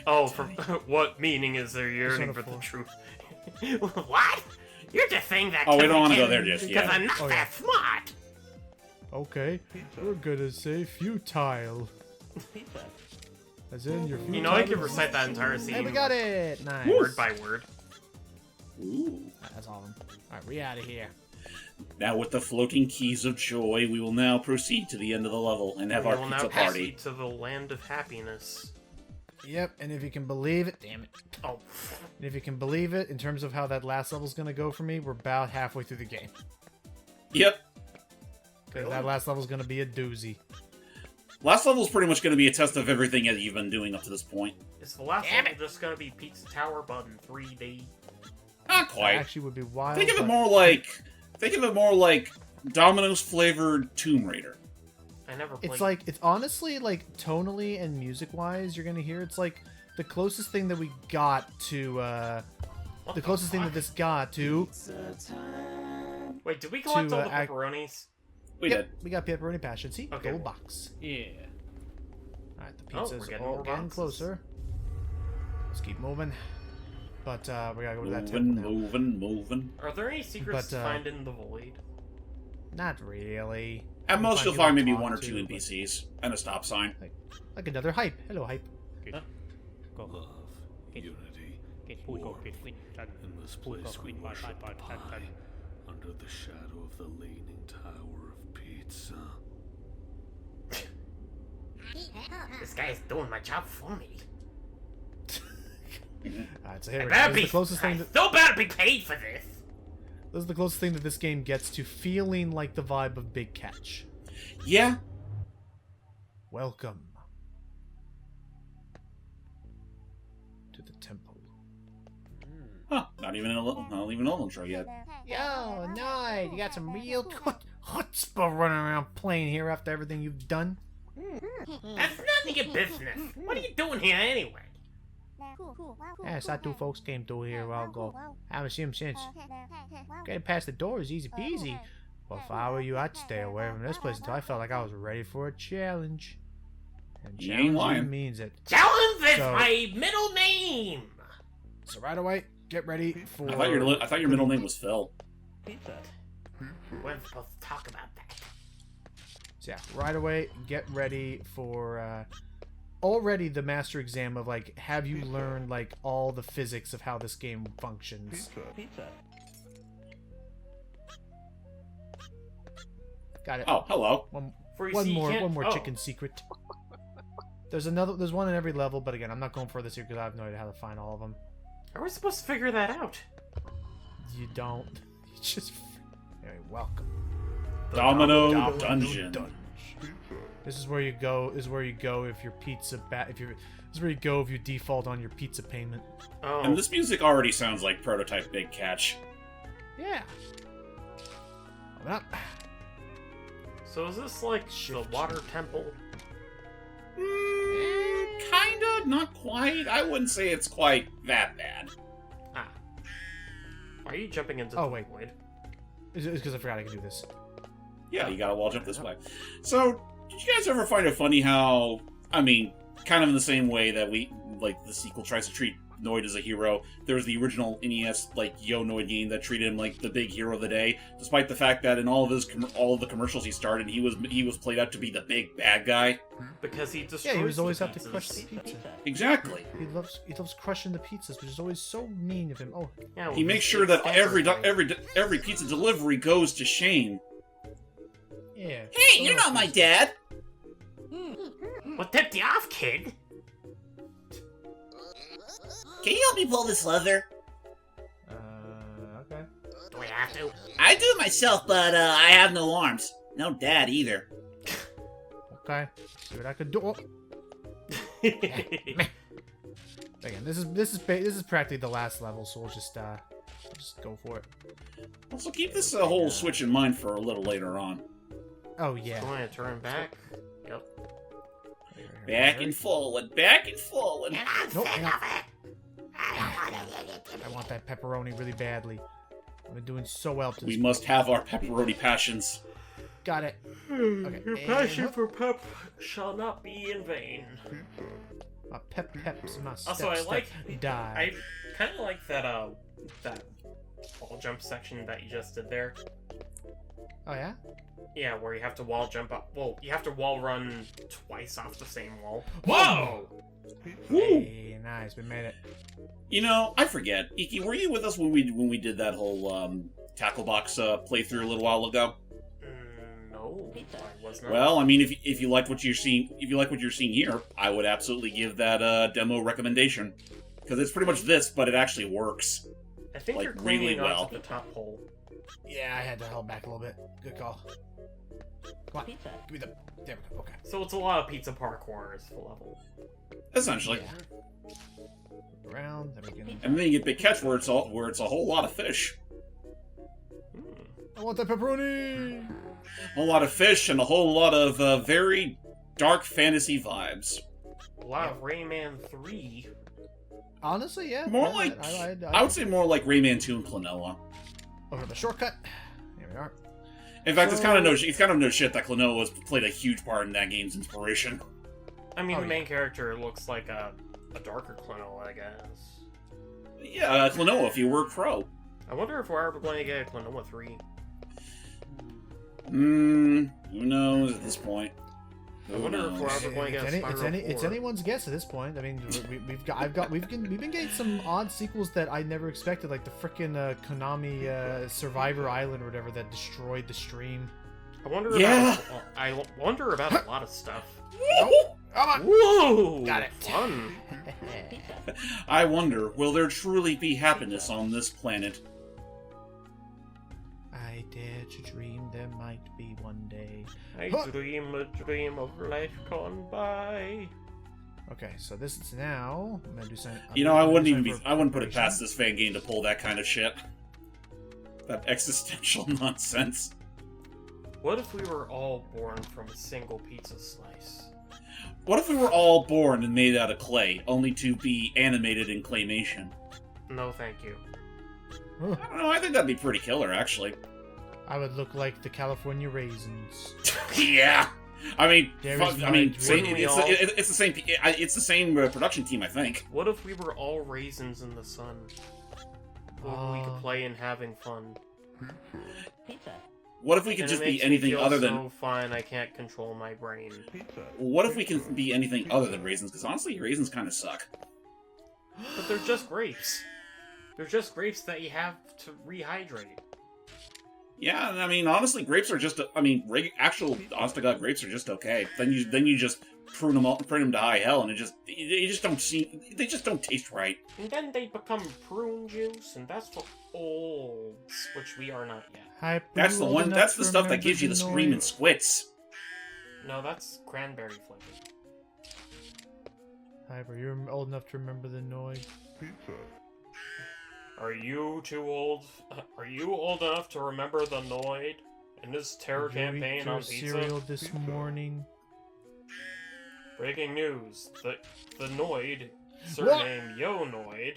Oh, for what meaning is there yearning Son for of the four. truth? What? You're just saying that Oh, we don't want to go there just because yet. I'm not Oh, yeah. that smart. Okay, we're gonna say futile. As in your futile. You know, I could recite that entire scene Hey, we got it! Nice. word by word. Ooh. That's all of them. Alright, we out of here. Now, with the floating keys of joy, we will now proceed to the end of the level and have We our will now pizza party. proceed to the land of happiness. Yep, and if you can believe it, damn it. Oh, And if you can believe it, in terms of how that last level's gonna go for me, we're about halfway through the game. Yep. Because that last level's gonna be a doozy. Last level is pretty much going to be a test of everything that you've been doing up to this point. is the last Damn level just gonna be Pizza Tower but in 3D? Not That quite. actually would be wild. Think of it but- more like Domino's flavored Tomb Raider. I never played. It's like, it's honestly like tonally and music wise, you're gonna hear it's like the closest thing that we got to, What the closest thing that fuck? this got to. Wait, did we collect all the act- pepperonis? We Yep, did. we got pepperoni passion. See, Okay. gold box. Yeah. Alright, the Oh, pizza's we're getting all more getting boxes. closer. Let's keep moving. But we gotta go to that temple Moving, now. moving. Are there any secrets But, to find in the void? Not really. At most, you'll people find to maybe talk one or to, two but- NPCs and a stop sign. Like another hype. Hello, hype. Love, unity, war. In this place we worship pie, under the shadow of the leaning tower of pizza. This guy's doing my job for me. Alright, so I here we go. better This be. is the closest thing I that, still better be paid for this. this is the closest thing that this game gets to feeling like the vibe of Big Catch. Yeah. Welcome to the temple. Huh. Not even an intro yet. Yo, Noid, you got some real chutzpah running around playing here after everything you've done. That's none of your business. What are you doing here anyway? Yeah, I saw two folks came through here a while ago. Haven't seen them since. Getting past the door is easy peasy. But if I were you, I'd stay away from this place until I felt like I was ready for a challenge. And You ain't challenge lying. means it. Challenge is So- my middle name. So right away, get ready for. I thought your middle name was Phil. We weren't supposed to talk about that. So yeah, right away, get ready for already the master exam of like, have you learned like all the physics of how this game functions? Got it. Oh, hello. For you One see, you more can't- oh. chicken secret. There's one in every level, but again, I'm not going for this here because I have no idea how to find all of them. How are we supposed to figure that out? You don't. You just. Anyway, welcome. Domino Dungeon. This is where you go. Is where you go if your pizza This is where you go if you default on your pizza payment. Oh. And this music already sounds like Prototype Big Catch. Yeah. Open up. So is this like the water temple? Kinda, not quite. I wouldn't say it's quite that bad. Ah. Are you jumping into Oh, the wait. void? It's because I forgot I could do this. Yeah, you gotta wall jump this way. So, did you guys ever find it funny how, I mean, kind of in the same way that the sequel tries to treat Noid as a hero, there was the original NES, Yo Noid game that treated him like the big hero of the day, despite the fact that in all of the commercials he started, he was played out to be the big bad guy. Because he destroys Yeah, he was always the out to crush the pizzas. pizza. Exactly. He loves crushing the pizzas, which is always so mean of him. Oh, Yeah, well, He makes he's sure that Stanford, every pizza delivery goes to Shane. yeah. Hey, you're not my dad. What tipped you off, kid? Can you help me pull this lever? Okay. Do we have to? I do it myself, but I have no arms. No dad either. Okay. See what I could do. Oh. Again, this is practically the last level, so we'll just go for it. Also, keep this whole switch in mind for a little later on. Oh yeah. Going to turn back. Yep. Back and forward, back and forward. Nope. Hang on. I want that pepperoni really badly. I've been doing so well to We this. must have our pepperoni passions. Got it. Okay. Your and passion whoop. for pep shall not be in vain. My peps, my step, Also, I like. die. I kind of like that. That wall jump section that you just did there. Oh yeah. Yeah, where you have to wall jump up. Well, you have to wall run twice off the same wall. Whoa! Woo! Hey, nice. We made it. You know, I forget. Iki, were you with us when we did that whole tackle box playthrough a little while ago? No, I was not. Well, I mean, if you like what you're seeing, here, I would absolutely give that demo recommendation because it's pretty much this, but it actually works. I think like, you're clinging really well. onto the top pole. Yeah, I had to hold back a little bit. Good call. Come on. Give me the. There we go. Okay. So it's a lot of pizza parkour is the level. Essentially. Yeah. Around. Then we can. And then you get Big Catch where it's a whole lot of fish. I want that pepperoni. A whole lot of fish and a whole lot of very dark fantasy vibes. A lot of Rayman 3. Honestly, yeah. More yeah, like I I would say more like Rayman 2 and Klonoa. over the shortcut. Here we are. In fact, it's kind of no shit that Klonoa has played a huge part in that game's inspiration. I mean, Oh, the main character looks like a darker Klonoa, I guess. Yeah, Klonoa if you were Crow. I wonder if we're ever going to get a Klonoa 3. Who knows at this point? I wonder if we're ever going to get a Spyro 4. It's anyone's guess at this point. I mean, we've been getting some odd sequels that I never expected, like the frickin' Konami Survivor Island or whatever that destroyed the stream. I wonder Yeah. about I wonder about a lot of stuff. Come on. Whoa! Got it. Fun. I wonder, will there truly be happiness on this planet? I dare to dream there might be one day. I Huh. dream a dream of life gone by. Okay, so this is now. I'm gonna do something. You know, I wouldn't put it past this fan game to pull that kind of shit. That existential nonsense. What if we were all born from a single pizza slice? What if we were all born and made out of clay, only to be animated in claymation? No, thank you. I don't know, I think that'd be pretty killer, actually. I would look like the California Raisins. Yeah! I mean, There fuck, is I mean, my same, dream. it's the same production team, I think. What if we were all raisins in the sun? Where we could Ah. play and having fun. What if we could And just it be makes me anything feel other so than? fine I can't control my brain. What if we can be anything other than raisins? Because honestly, raisins kind of suck. But they're just grapes. They're just grapes that you have to rehydrate. Yeah, I mean, honestly, grapes are just. Actual honest to god grapes are just okay. Then you just prune them to high hell, and they just don't taste right. And then they become prune juice, and that's for olds, which we are not yet. Hype, are That's you the old one. enough That's to the stuff that remember gives you the screaming Noid? squits. No, that's cranberry flavor. Hype, are you old enough to remember the Noid? Are you too old? Are you old enough to remember the Noid and his terror Did you eat campaign your on pizza? cereal this morning? Breaking news: the Noid, surnamed Yo Noid,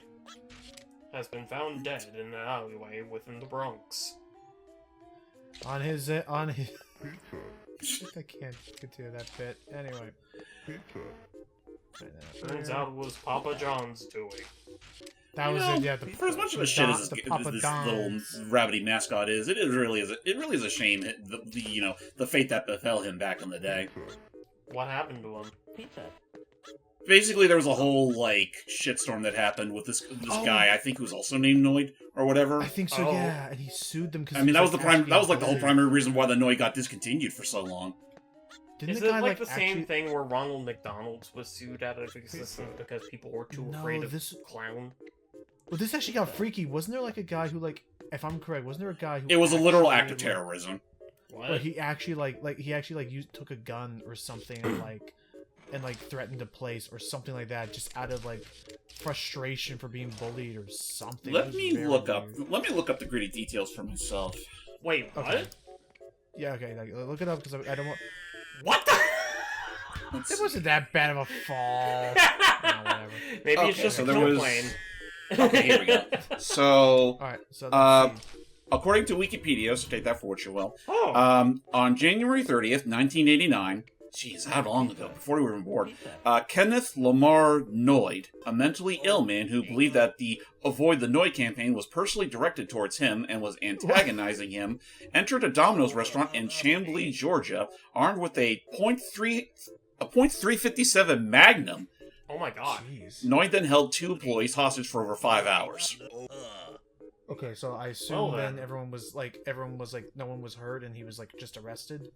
has been found dead in an alleyway within the Bronx. On his I can't continue that bit. Anyway. Turns out it was Papa John's doing. That was it. Yeah. The, For as much of the a shit Don- as the this Papa little Dons. rabbity mascot is, it really is a shame the fate that befell him back in the day. What happened to him? Basically, there was a whole like shitstorm that happened with this guy. I think who was also named Noid or whatever. I think so. Oh. Yeah, and he sued them because I mean, that was the whole primary reason why the Noid got discontinued for so long. Didn't Is the it guy, like the actually... same thing where Ronald McDonald's was sued out of existence because people were too No, afraid of this- clown? Well, this actually got freaky. Wasn't there like a guy who if I'm correct, wasn't there a guy who? It was a literal actually, act of terrorism. What? Where he actually took a gun or something and threatened a place or something like that, just out of frustration for being bullied or something. It Let was me very look up weird. the gritty details for myself. Wait, what? Okay. Yeah, okay, look it up because I don't want. What the? It wasn't that bad of a fall. No, whatever. Maybe it's Okay, just so a there kill was- plane. Okay, here we go. So, All right, so let's see. according to Wikipedia, so take that for what you will. Oh. On January 30th, 1989, jeez, how long ago, before we were even born, Kenneth Lamar Noid, a mentally ill man who believed that the Avoid the Noid campaign was personally directed towards him and was antagonizing him, entered a Domino's restaurant in Chamblee, Georgia, armed with a .357 Magnum. Oh my god. Jeez. Noid then held 2 employees hostage for over 5 hours. Okay, so I assume Well, then then. everyone was no one was hurt and he was just arrested.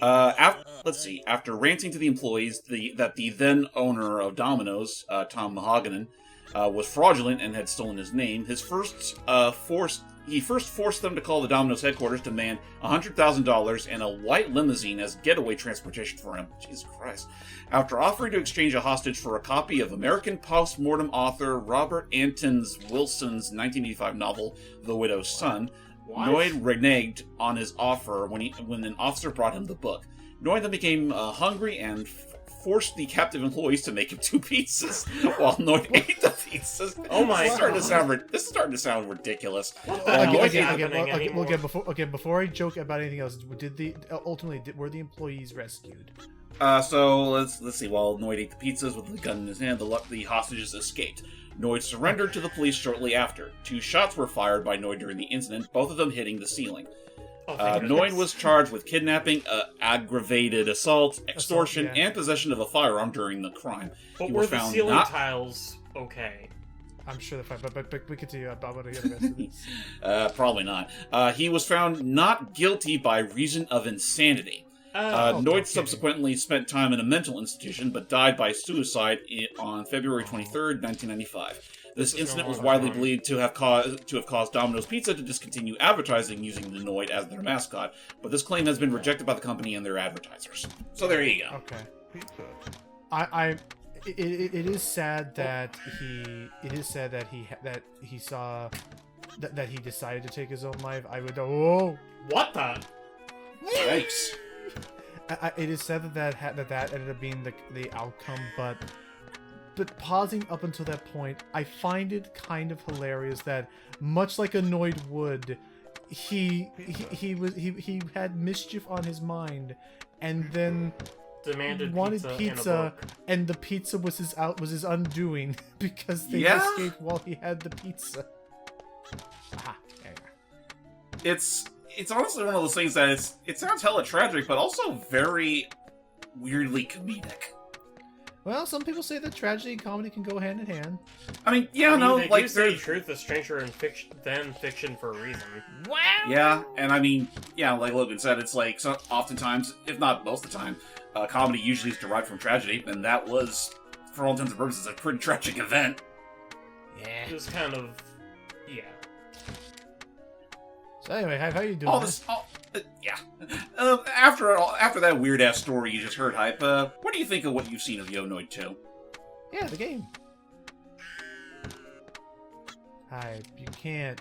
Let's see. After ranting to the employees that the then owner of Domino's, Tom Mahogany, was fraudulent and had stolen his name, he first forced them to call the Domino's headquarters to demand $100,000 and a white limousine as getaway transportation for him. Jesus Christ. After offering to exchange a hostage for a copy of American postmortem author Robert Anton Wilson's 1985 novel, The Widow's Son, What? Noid reneged on his offer when an officer brought him the book. Noid then became hungry and forced the captive employees to make him 2 pizzas, while Noid ate the pizzas. Oh my This is starting God. This is starting to sound ridiculous. What the hell Noid is ate- happening anymore? Before I joke about anything else, were the employees rescued? So let's see. While Noid ate the pizzas with the gun in his hand, the hostages escaped. Noid surrendered to the police shortly after. 2 shots were fired by Noid during the incident, both of them hitting the ceiling. Oh, thank Noid goodness. was charged with kidnapping, aggravated assault, extortion, yeah. and possession of a firearm during the crime. But He were was the found ceiling not- tiles okay? I'm sure they're fine, but we continue. I want to hear the rest of this. Probably not. He was found not guilty by reason of insanity. Noid okay. subsequently spent time in a mental institution, but died by suicide on February 23rd, 1995. This is incident no was longer widely fun. believed to have caused Domino's Pizza to discontinue advertising using the Noid as their mascot, but this claim has been rejected by the company and their advertisers. So there you go. Okay. It is sad that he decided to take his own life. I would. Oh. What the? Yikes. It is sad that ended up being the outcome, but pausing up until that point, I find it kind of hilarious that, much like a Noid would, he had mischief on his mind, and then Demanded wanted pizza, pizza, and a book. and the pizza was his undoing because they Yeah? escaped while he had the pizza. Aha, there you go. It's honestly one of those things that it sounds hella tragic, but also very weirdly comedic. Well, some people say that tragedy and comedy can go hand in hand. I mean, yeah, I mean, no, they like do say there's truth is stranger than fiction for a reason. Wow. yeah, and I mean, yeah, like Logan said, it's like oftentimes, if not most of the time, comedy usually is derived from tragedy, and that was, for all intents and purposes, a pretty tragic event. Yeah. It was kind of, yeah. So anyway, how you doing? All man? this, yeah. After that weird ass story you just heard, Hype. What do you think of what you've seen of Yo Noid 2? Yeah, the game. Hype, you can't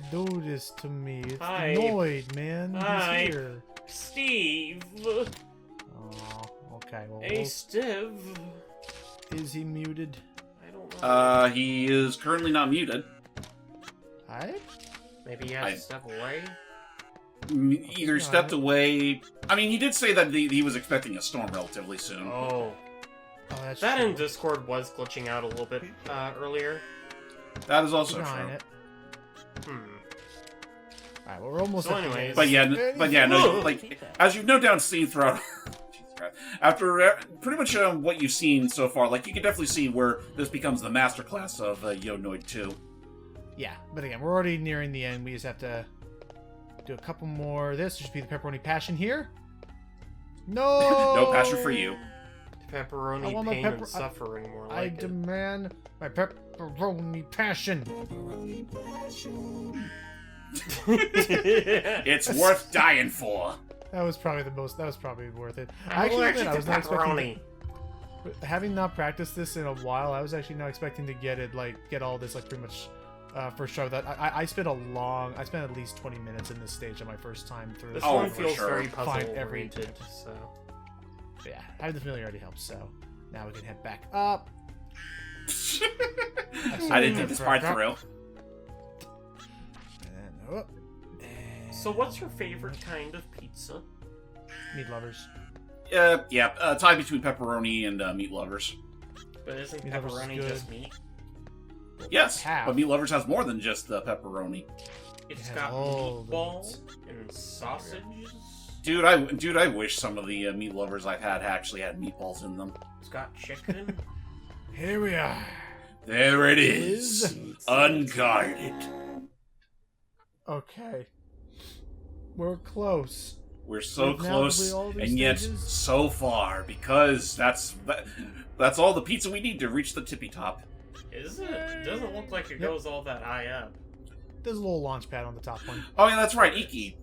do this to me. It's Hype. Noid, man. Hype. He's here. Steve! Oh, okay. Well, Hey, Steve! is he muted? I don't know. He is currently not muted. Hype? Maybe he has to step away? Either stepped away. I mean, he did say that he was expecting a storm relatively soon. Oh. Oh, that's That true. in Discord was glitching out a little bit earlier. That is also Keep an eye on true. it. Hmm. Alright, well, we're almost So at the anyways- end. But yeah, no, like, as you've no doubt seen throughout... Jesus Christ. After pretty much what you've seen so far, like, you can definitely see where this becomes the masterclass of Yo Noid 2. Yeah, but again, we're already nearing the end. We just have to do a couple more. This should be the pepperoni passion here. No! No passion for you. I Pepperoni want my pain pepper- and suffering, more I like it. demand my pepperoni passion. It's worth dying for. That was probably worth it. I'm Actually, allergic I to was not pepperoni. expecting. Having not practiced this in a while, I was actually not expecting to get all this pretty much first try. That I spent at least 20 minutes in this stage on my first time through. This Oh, one for feels sure. very Find puzzle every oriented, tip. so... But yeah, having the familiarity helps. So now we can head back up. I didn't think this part through. And up. So what's your favorite kind of pizza? Meat lovers. Tie between pepperoni and meat lovers. But isn't Meat lovers is pepperoni good. just meat? Yes, Half. but meat lovers has more than just pepperoni. It's has got all the meatballs and sausages. Dude, I wish some of the meat lovers I've had actually had meatballs in them. It's got chicken. Here we are. There it is, unguarded. Okay. We're close. We're so We've now close, completed all these and yet stages? so far, because that's all the pizza we need to reach the tippy top. Is it? It doesn't look like it Yep. goes all that high up. There's a little launch pad on the top one. Oh yeah, that's right, Iki.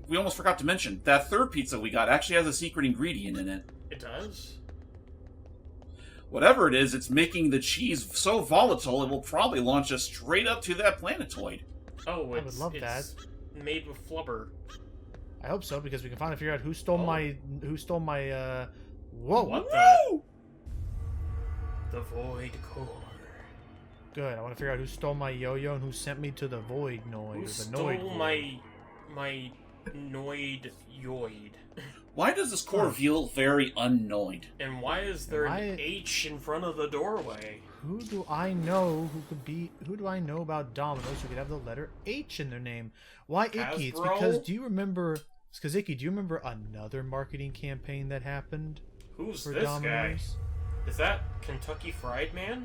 We almost forgot to mention that third pizza we got actually has a secret ingredient in it. It does? Whatever it is, it's making the cheese so volatile it will probably launch us straight up to that planetoid. Oh, would it's, love it's made with flubber. I hope so, because we can finally figure out who stole my whoa. What the? Woo! The Void Core. Good. I want to figure out who stole my yo-yo and who sent me to the void noise. Who the stole Noid Void. my Noid Void? Why does this core feel very unnoid? And why is there Why- an H in front of the doorway? Who do I know who do I know about Domino's who could have the letter H in their name? Why Icky? It's Hasbro? because Icky, do you remember another marketing campaign that happened Who's for this guy? Domino's? Is that Kentucky Fried Man?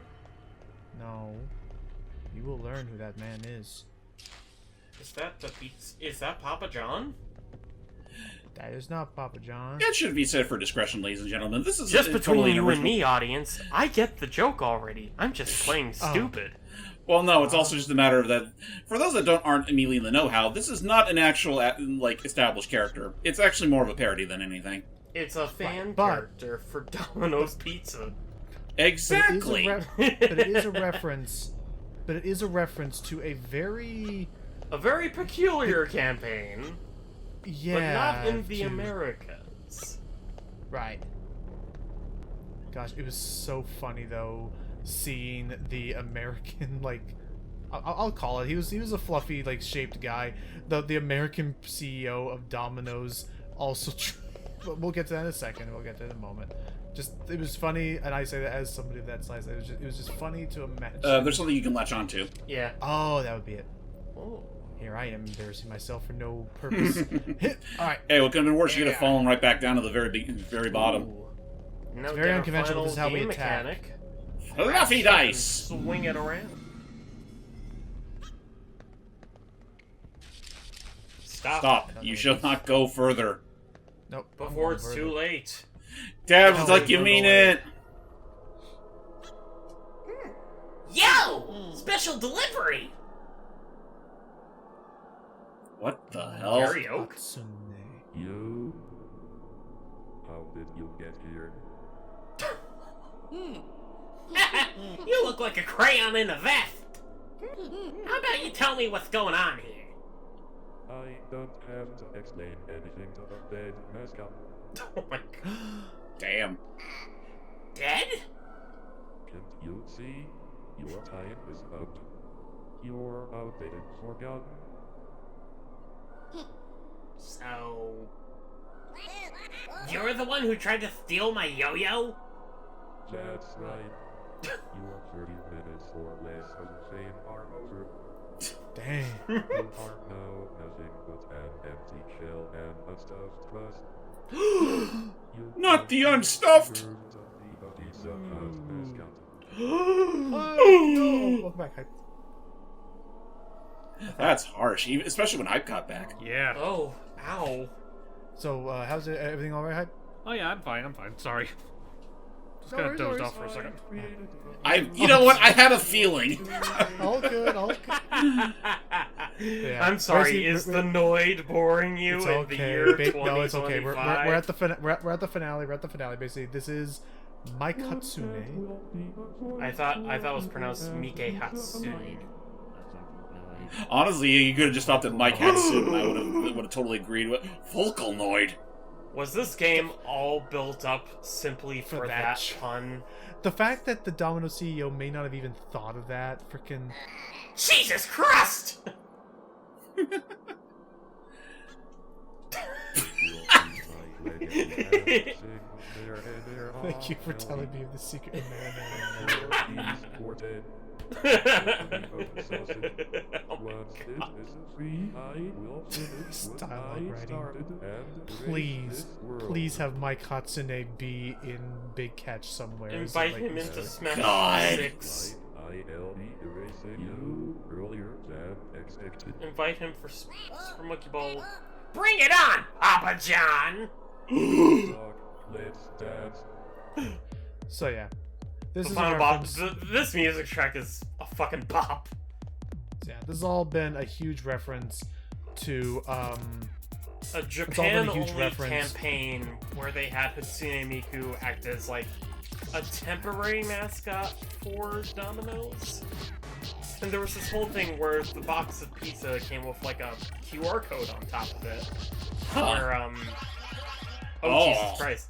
No. You will learn who that man is. Is that the pizza? Is that Papa John? That is not Papa John. It should be said for discretion, ladies and gentlemen. This is Just between totally an you and original. me, audience, I get the joke already. I'm just playing Oh. stupid. Well, no, it's also just a matter of that. For those that aren't immediately in the know-how, this is not an actual established character. It's actually more of a parody than anything. It's a fan but- character for Domino's Pizza. Exactly. But it is a reference. But it is a reference to a very A very peculiar campaign, yeah. but not in the to- Americas. Right. Gosh, it was so funny though, seeing the American I'll call it. He was a fluffy shaped guy. The American CEO of Domino's also. But we'll get to that in a second. We'll get to that in a moment. Just it was funny, and I say that as somebody of that size. It was just funny to imagine. There's something you can latch onto. Yeah. Oh, that would be it. Oh. Here I am embarrassing myself for no purpose. All right. Hey, what could have been worse? You could have fallen right back down to the very bottom. Ooh. Now very get our unconventional. This is final how we game attack. mechanic. Fluffy dice. Swing it around. Stop. You shall not go further. Nope. Before it's too late. Dad, No, it's like you no, mean no. it. Yo! Special delivery! What the hell? Karaoke? Hatsune. You? How did you get here? You look like a crayon in a vest. How about you tell me what's going on here? I don't have to explain anything to the dead mascot. Oh my god. Damn. Dead? Can't you see? Your time is out. You're outdated, forgotten. So... You're the one who tried to steal my yo-yo? That's right. Your 30 minutes or less of fame are over. Dang. You are now nothing but an empty shell and a stuffed crust. You Not the unstuffed! deserve to be a suck-house mascot. Welcome back. That's harsh, especially when I got back. Yeah. Oh, ow. So, how's everything all right, Hype? Oh yeah, I'm fine. Sorry. Just No kind of worries, dozed no off for a second. You know what? I had a feeling. All good, all good. Yeah. I'm sorry, Mercy, is the Noid boring you It's in okay. the year No, it's okay. We're 2025? at the we're at the finale. We're at the finale. Basically, this is Mike Hatsune. I thought it was pronounced Mike Hatsune. Honestly, you could have just stopped at Mike Hatsune and I would have totally agreed with Volcanoid. Was this game all built up simply For for that that pun? The fact that the Domino CEO may not have even thought of that, freaking. Jesus Christ! Thank you for telling me of the secret of Marinara. Style writing. Please have Mike Hatsune be in Big Catch somewhere. Invite like him this. into Smash God. 6. I'll be erasing you earlier than expected. Invite him for Monkey Ball. Bring it on, Papa John! Talk, let's dance. So yeah, this The is final a bop. reference. This music track is a fucking bop. Yeah, this has all been a huge reference to A all been a Japan-only huge reference. campaign where they had Hatsune Miku act as like a temporary mascot for Domino's. And there was this whole thing where the box of pizza came with like a QR code on top of it. Where, Oh. Jesus Christ.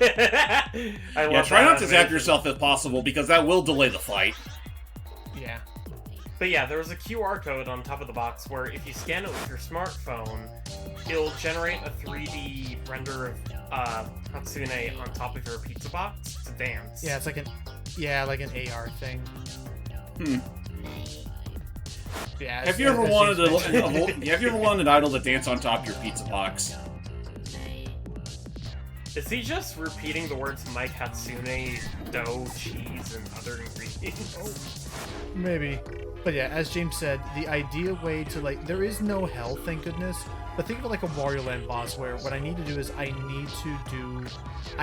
I Yeah, love try that not to zap animation. yourself if possible, because that will delay the fight. yeah. But yeah, there was a QR code on top of the box where if you scan it with your smartphone, it'll generate a 3D render of Hatsune on top of your pizza box to dance. Yeah, it's like an AR thing. Yeah. Have you ever wanted an idol to dance on top of your pizza box? Is he just repeating the words Mike Hatsune, dough, cheese, and other ingredients? Maybe. But yeah, as James said, the ideal way to there is no hell, thank goodness. But think of it like a Wario Land boss where what I need to do is I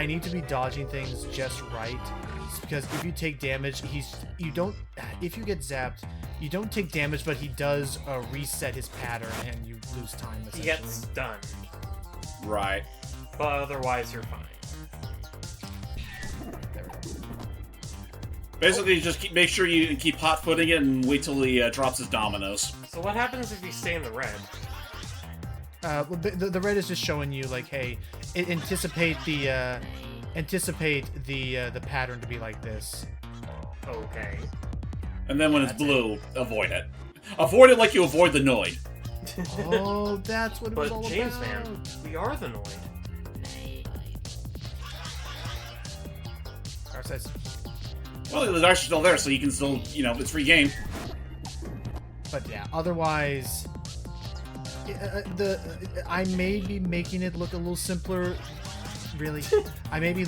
need to be dodging things just right. Because if you take damage, if you get zapped, you don't take damage, but he does reset his pattern and you lose time essentially. He gets stunned, Right. but otherwise you're fine. There we go. Basically, just make sure you keep hot-footing it and wait till he drops his dominoes. So what happens if you stay in the red? Well, the red is just showing you hey, anticipate the pattern to be like this. Okay. And then when it's blue, avoid it. Avoid it like you avoid the Noid. Oh, that's what it was But all James, about. man, we are the Noid. Or says, Well, it's actually still there, so you can still, it's free game. but yeah, otherwise, I may be making it look a little simpler. Really, I may be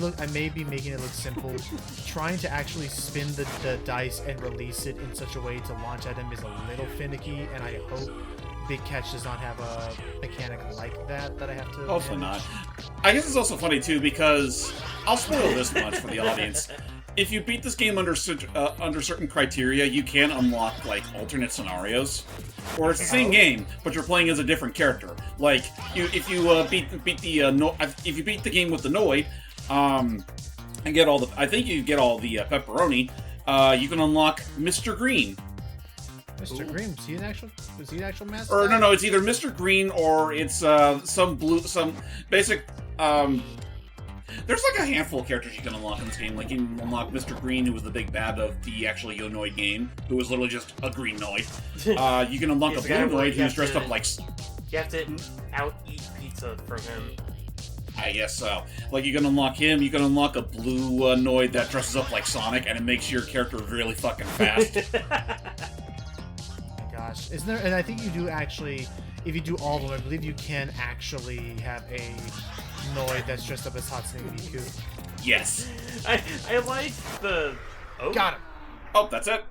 making it look simple. Trying to actually spin the dice and release it in such a way to launch at him is a little finicky, and I hope Big Catch does not have a mechanic like that I have to. Hopefully manage. not. I guess it's also funny, too, because I'll spoil this much for the audience. If you beat this game under certain criteria, you can unlock, alternate scenarios. Or it's the same game, but you're playing as a different character. Like, if you beat the game with the Noid, and get all the, I think you get all the pepperoni, you can unlock Mr. Green. Mr. Green, was he an actual mascot? Or no, it's either Mr. Green or it's some basic. There's like a handful of characters you can unlock in this game. Like you can unlock Mr. Green, who was the big bad of the actual Yo Noid game, who was literally just a green Noid. You can unlock a blue Noid who's dressed up like. You have to out-eat pizza from him. I guess so. Like you can unlock him. You can unlock a blue Noid that dresses up like Sonic, and it makes your character really fucking fast. Gosh, isn't there? And I think you do actually, if you do all of them, I believe you can actually have a Noid that's dressed up as Hatsune Miku. Yes. I like the. Oh. Got him. Oh, that's it.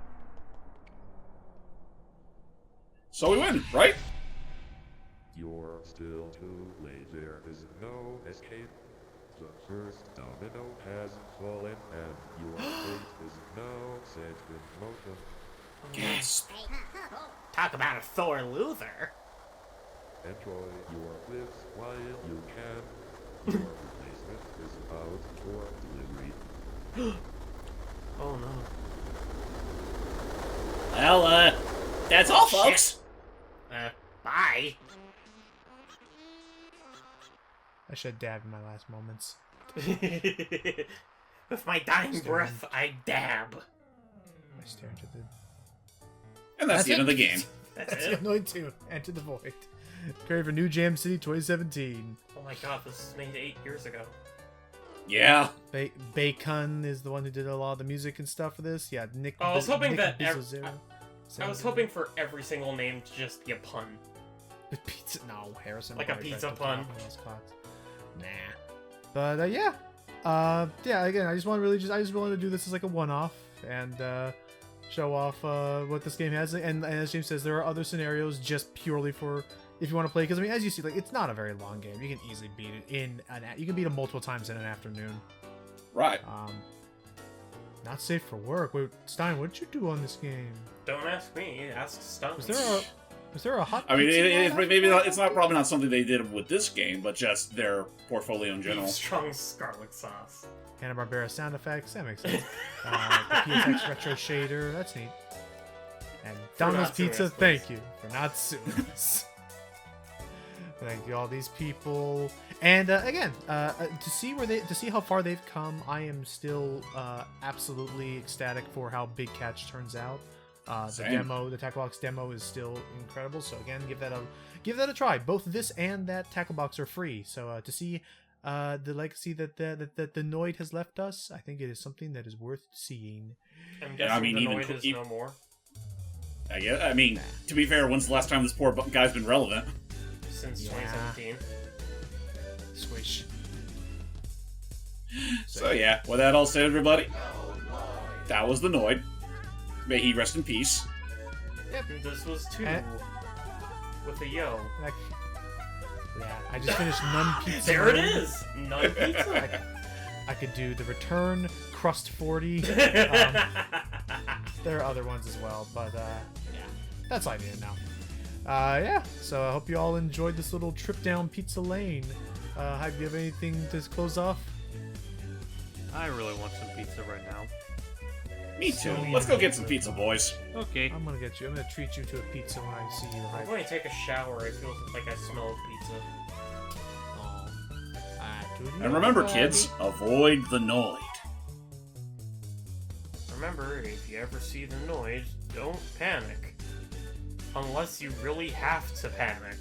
So we win, right? You're still too late. There is no escape. The first domino has fallen, and your fate is now set in motion. Gasp. Talk about a Thor Luther. Enjoy your bliss while you can. Your replacement is out for delivery. Oh no. Well, that's all, folks. Bye. I should have dabbed in my last moments. With my dying breath, I dab. I stare into the. And that's the end of the game. That's That's it. Noid 2. Enter the Void. Created for New Jam City 2017. Oh my god, this was made 8 years ago. Yeah. Bacon is the one who did a lot of the music and stuff for this. Yeah, Nick. Oh, I was hoping Nick that Bizzozero. I was hoping for every single name to just be a pun. Pizza. No, Harrison. Like a White, pizza right, pun. Nah. But yeah. Yeah. Again, I just wanted to do this as like a one-off and show off what this game has. And as James says, there are other scenarios just purely for if you want to play. Because I mean, as you see, like it's not a very long game. You can easily beat it you can beat it multiple times in an afternoon. Right. Not safe for work. Wait, Stein, what did you do on this game? Don't ask me, ask Stone. Was there a hot? I mean, pizza it's not probably not something they did with this game, but just their portfolio in general. Strong scarlet sauce. Hanna-Barbera sound effects. That makes sense. The PSX retro shader. That's neat. And Domino's not suing Pizza. us, please. Thank you for not suing us. Thank you, all these people. And again, to see how far they've come, I am still absolutely ecstatic for how Big Catch turns out. The demo, the Tackle Box demo, is still incredible. So again, give that a try. Both this and that Tackle Box are free. So to see the legacy that the Noid has left us, I think it is something that is worth seeing. I'm guessing the Noid is no more. I mean, to be fair, when's the last time this poor guy's been relevant? Since 2017. Swish. So yeah, with that all said, everybody, that was the Noid. May he rest in peace. Yep, this was 2 And- with a yo. Yeah, I just finished Nun Pizza. There it Lane. is! Nun pizza! I could do the Return, Crust 40. There are other ones as well, but yeah, that's all I needed now. Yeah, so I hope you all enjoyed this little trip down Pizza Lane. Do you have anything to close off? I really want some pizza right now. Me too. Let's go get some pizza, boys. Okay. I'm gonna treat you to a pizza when I see you. I'm going to take a shower. It feels like I smell pizza. And remember, kids, avoid the Noid. Remember, if you ever see the Noid, don't panic. Unless you really have to panic.